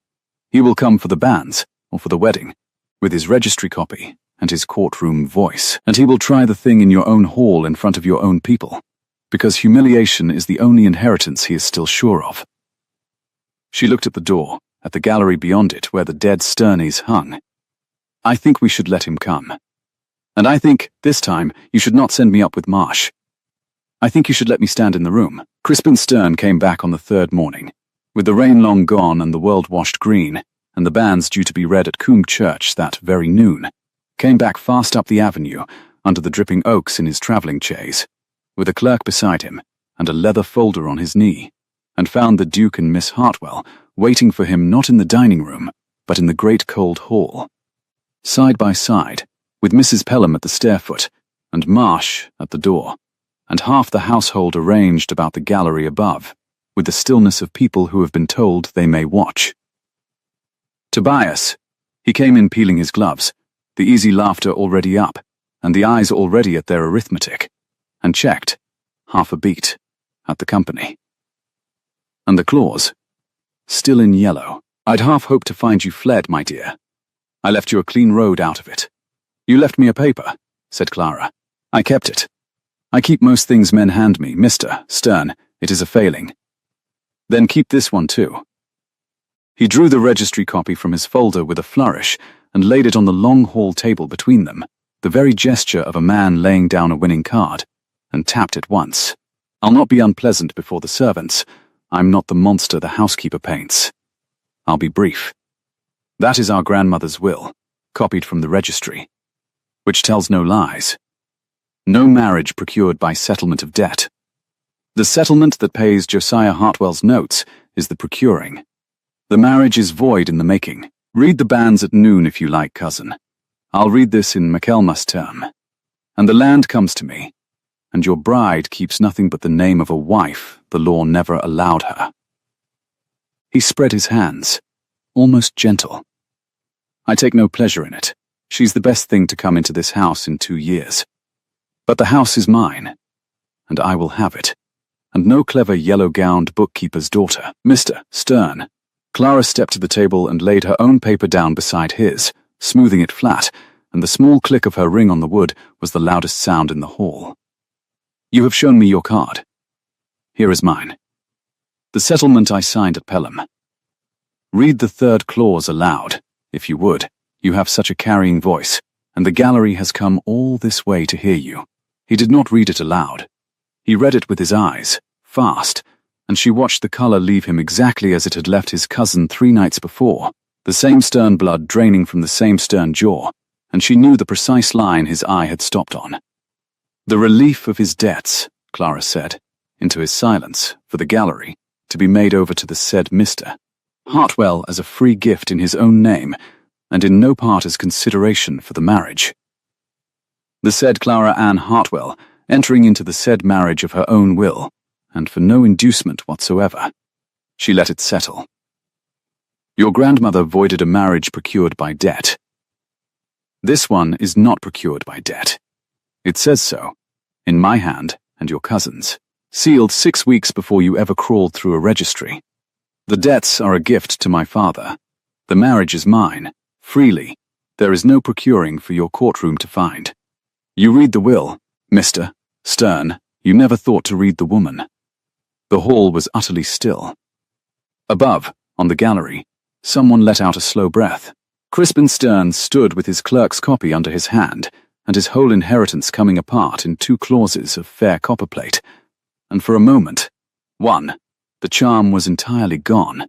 S1: He will come for the banns, or for the wedding, with his registry copy and his courtroom voice, and he will try the thing in your own hall in front of your own people, because humiliation is the only inheritance he is still sure of. She looked at the door, at the gallery beyond it where the dead Sternies hung. I think we should let him come. And I think, this time, you should not send me up with Marsh. I think you should let me stand in the room. Crispin Stern came back on the 3rd morning, with the rain long gone and the world washed green, and the banns due to be read at Coombe Church that very noon, came back fast up the avenue, under the dripping oaks in his travelling chaise, with a clerk beside him, and a leather folder on his knee, and found the Duke and Miss Hartwell waiting for him not in the dining room, but in the great cold hall. Side by side, with Mrs. Pelham at the stair-foot, and Marsh at the door, and half the household arranged about the gallery above, with the stillness of people who have been told they may watch. Tobias. He came in peeling his gloves, the easy laughter already up, and the eyes already at their arithmetic, and checked, half a beat, at the company. And the clause, still in yellow. I'd half hoped to find you fled, my dear. I left you a clean road out of it. You left me a paper, said Clara. I kept it. I keep most things men hand me, Mr. Stern. It is a failing. Then keep this one too. He drew the registry copy from his folder with a flourish and laid it on the long hall table between them, the very gesture of a man laying down a winning card, and tapped it once. I'll not be unpleasant before the servants. I'm not the monster the housekeeper paints. I'll be brief. That is our grandmother's will, copied from the registry, which tells no lies. No marriage procured by settlement of debt. The settlement that pays Josiah Hartwell's notes is the procuring. The marriage is void in the making. Read the banns at noon if you like, cousin. I'll read this in Michaelmas term. And the land comes to me, and your bride keeps nothing but the name of a wife the law never allowed her. He spread his hands, almost gentle. I take no pleasure in it. She's the best thing to come into this house in 2 years. But the house is mine, and I will have it, and no clever yellow-gowned bookkeeper's daughter. Mr. Stern. Clara stepped to the table and laid her own paper down beside his, smoothing it flat, and the small click of her ring on the wood was the loudest sound in the hall. You have shown me your card. Here is mine. The settlement I signed at Pelham. Read the 3rd clause aloud, if you would. You have such a carrying voice, and the gallery has come all this way to hear you. He did not read it aloud. He read it with his eyes, fast, and she watched the colour leave him exactly as it had left his cousin 3 nights before, the same stern blood draining from the same stern jaw, and she knew the precise line his eye had stopped on. The relief of his debts, Clara said, into his silence, for the gallery, to be made over to the said Mr. Hartwell as a free gift in his own name, and in no part as consideration for the marriage. The said Clara Ann Hartwell, entering into the said marriage of her own will, and for no inducement whatsoever. She let it settle. Your grandmother voided a marriage procured by debt. This one is not procured by debt. It says so, in my hand and your cousin's, sealed 6 weeks before you ever crawled through a registry. The debts are a gift to my father. The marriage is mine, freely. There is no procuring for your courtroom to find. You read the will, Mr. Stern, you never thought to read the woman. The hall was utterly still. Above, on the gallery, someone let out a slow breath. Crispin Stern stood with his clerk's copy under his hand, and his whole inheritance coming apart in 2 clauses of fair copperplate. And for a moment, the charm was entirely gone,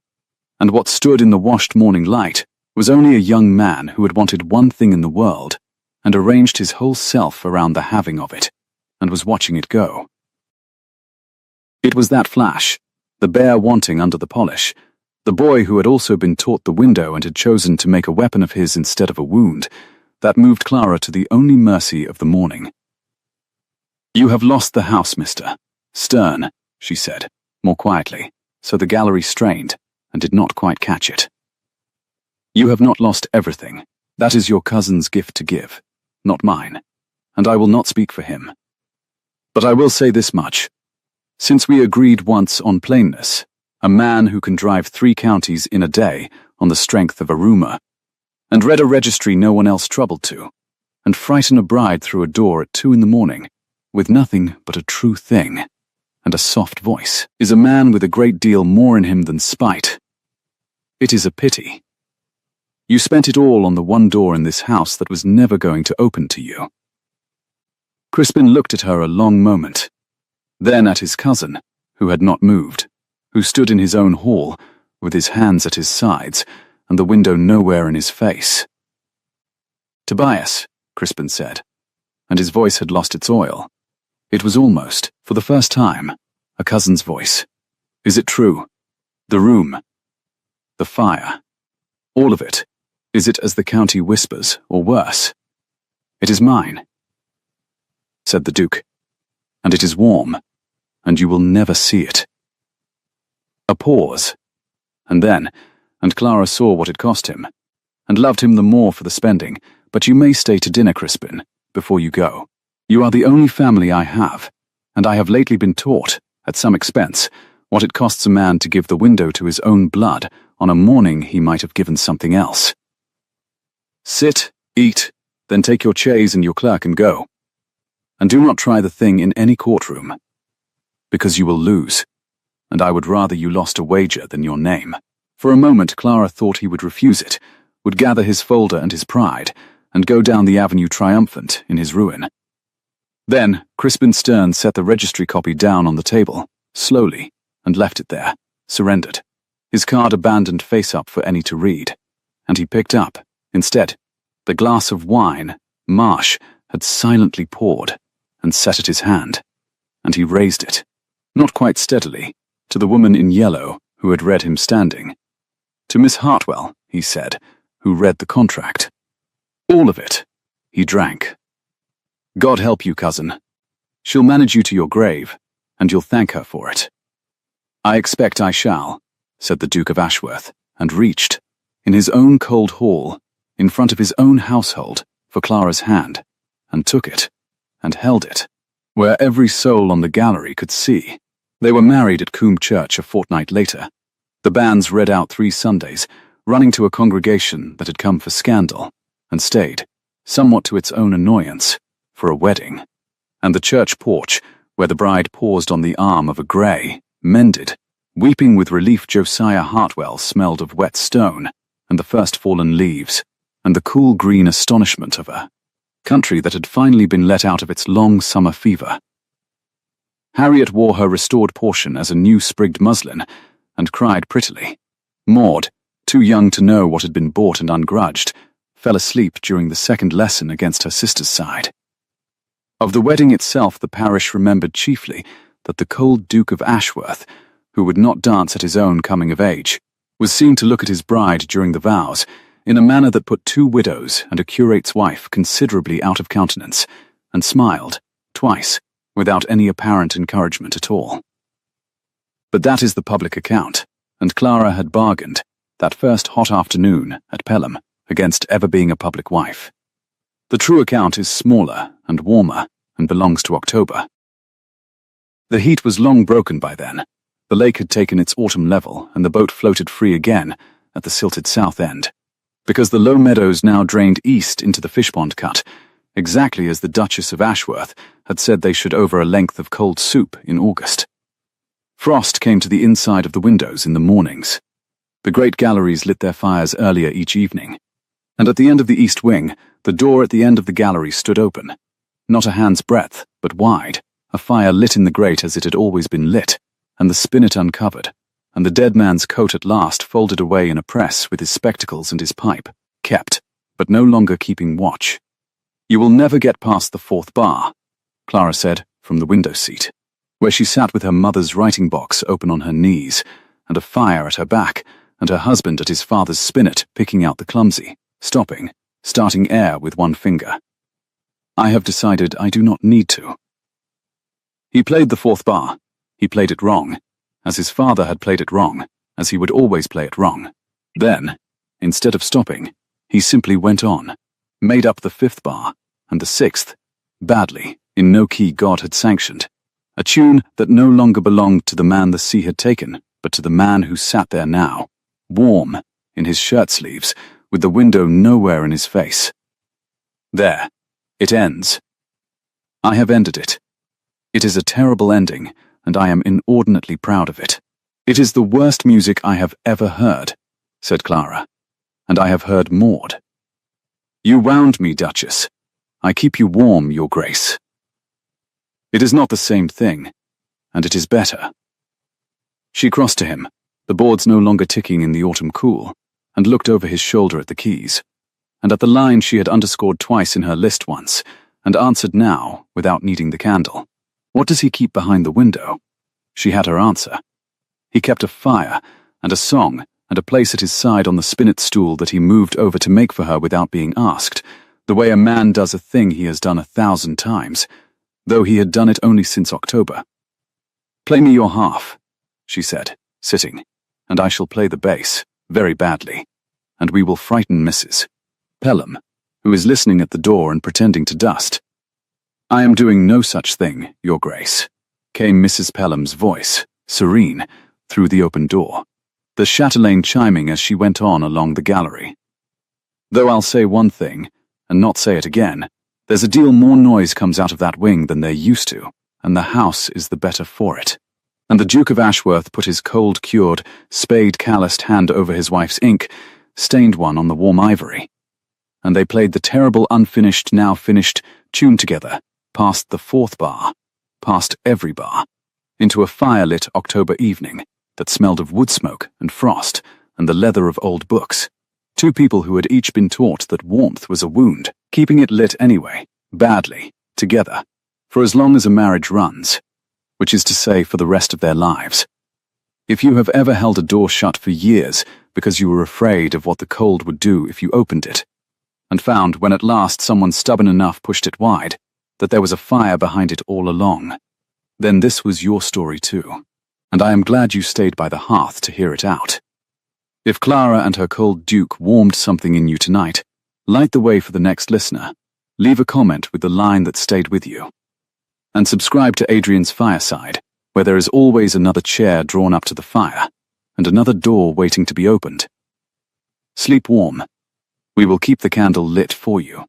S1: and what stood in the washed morning light was only a young man who had wanted one thing in the world, and arranged his whole self around the having of it, and was watching it go. It was that flash, the bare wanting under the polish, the boy who had also been taught the window and had chosen to make a weapon of his instead of a wound, that moved Clara to the only mercy of the morning. You have lost the house, Mr. Stern, she said, more quietly, so the gallery strained and did not quite catch it. You have not lost everything. That is your cousin's gift to give, not mine, and I will not speak for him. But I will say this much. Since we agreed once on plainness, a man who can drive 3 counties in a day on the strength of a rumor, and read a registry no one else troubled to, and frighten a bride through a door at 2 a.m, with nothing but a true thing, and a soft voice, is a man with a great deal more in him than spite. It is a pity. You spent it all on the one door in this house that was never going to open to you. Crispin looked at her a long moment, then at his cousin, who had not moved, who stood in his own hall, with his hands at his sides, and the window nowhere in his face. Tobias, Crispin said, and his voice had lost its oil. It was almost, for the first time, a cousin's voice. Is it true? The room, the fire, all of it, is it as the county whispers, or worse? It is mine, said the Duke, and it is warm, and you will never see it. A pause, and then, and Clara saw what it cost him, and loved him the more for the spending. But you may stay to dinner, Crispin, before you go. You are the only family I have, and I have lately been taught, at some expense, what it costs a man to give the window to his own blood on a morning he might have given something else. Sit, eat, then take your chaise and your clerk and go. And do not try the thing in any courtroom, because you will lose, and I would rather you lost a wager than your name. For a moment Clara thought he would refuse it, would gather his folder and his pride, and go down the avenue triumphant in his ruin. Then Crispin Stern set the registry copy down on the table, slowly, and left it there, surrendered, his card abandoned face up for any to read, and he picked up, instead, the glass of wine Marsh had silently poured and set at his hand, and he raised it, not quite steadily, to the woman in yellow who had read him standing. To Miss Hartwell, he said, who read the contract. All of it, he drank. God help you, cousin. She'll manage you to your grave, and you'll thank her for it. I expect I shall, said the Duke of Ashworth, and reached, in his own cold hall, in front of his own household, for Clara's hand, and took it, and held it, where every soul on the gallery could see. They were married at Coombe Church a fortnight later. The banns read out 3 Sundays, running to a congregation that had come for scandal, and stayed, somewhat to its own annoyance, for a wedding. And the church porch, where the bride paused on the arm of a grey, mended, weeping with relief. Josiah Hartwell smelled of wet stone, and the first fallen leaves, and the cool green astonishment of a country that had finally been let out of its long summer fever. Harriet wore her restored portion as a new sprigged muslin, and cried prettily. Maud, too young to know what had been bought and ungrudged, fell asleep during the second lesson against her sister's side. Of the wedding itself the parish remembered chiefly that the cold Duke of Ashworth, who would not dance at his own coming of age, was seen to look at his bride during the vows, in a manner that put two widows and a curate's wife considerably out of countenance, and smiled, twice, without any apparent encouragement at all. But that is the public account, and Clara had bargained, that first hot afternoon at Pelham, against ever being a public wife. The true account is smaller and warmer, and belongs to October. The heat was long broken by then. The lake had taken its autumn level, and the boat floated free again at the silted south end, because the low meadows now drained east into the fishpond cut, exactly as the Duchess of Ashworth had said they should over a length of cold soup in August. Frost came to the inside of the windows in the mornings. The great galleries lit their fires earlier each evening, and at the end of the east wing, the door at the end of the gallery stood open, not a hand's breadth, but wide, a fire lit in the grate as it had always been lit, and the spinet uncovered, and the dead man's coat at last folded away in a press with his spectacles and his pipe, kept, but no longer keeping watch. "You will never get past the fourth bar," Clara said from the window seat, where she sat with her mother's writing box open on her knees, and a fire at her back, and her husband at his father's spinet picking out the clumsy, starting air with one finger. "I have decided I do not need to." He played the fourth bar. He played it wrong, as his father had played it wrong, as he would always play it wrong. Then, instead of stopping, he simply went on, made up the fifth bar, and the sixth, badly, in no key God had sanctioned, a tune that no longer belonged to the man the sea had taken, but to the man who sat there now, warm, in his shirt sleeves, with the window nowhere in his face. There, it ends. I have ended it. It is a terrible ending, and I am inordinately proud of it. "It is the worst music I have ever heard," said Clara, "and I have heard Maud. You wound me, Duchess. I keep you warm, Your Grace. It is not the same thing, and it is better." She crossed to him, the boards no longer ticking in the autumn cool, and looked over his shoulder at the keys, and at the line she had underscored twice in her list once, and answered now without needing the candle. What does he keep behind the window? She had her answer. He kept a fire, and a song, and a place at his side on the spinet stool that he moved over to make for her without being asked, the way a man does a thing he has done 1,000 times, though he had done it only since October. "Play me your half," she said, sitting, "and I shall play the bass, very badly, and we will frighten Mrs. Pelham, who is listening at the door and pretending to dust." "I am doing no such thing, Your Grace," came Mrs. Pelham's voice, serene, through the open door, the chatelaine chiming as she went on along the gallery. "Though I'll say one thing, and not say it again, there's a deal more noise comes out of that wing than there used to, and the house is the better for it." And the Duke of Ashworth put his cold-cured, spade-calloused hand over his wife's ink, stained one on the warm ivory, and they played the terrible unfinished, now finished tune together, past the fourth bar, past every bar, into a fire-lit October evening that smelled of wood smoke and frost and the leather of old books. Two people who had each been taught that warmth was a wound, keeping it lit anyway, badly, together, for as long as a marriage runs, which is to say for the rest of their lives. If you have ever held a door shut for years because you were afraid of what the cold would do if you opened it, and found when at last someone stubborn enough pushed it wide, that there was a fire behind it all along, then this was your story too, and I am glad you stayed by the hearth to hear it out. If Clara and her cold duke warmed something in you tonight, light the way for the next listener, leave a comment with the line that stayed with you, and subscribe to Adrian's Fireside, where there is always another chair drawn up to the fire, and another door waiting to be opened. Sleep warm. We will keep the candle lit for you.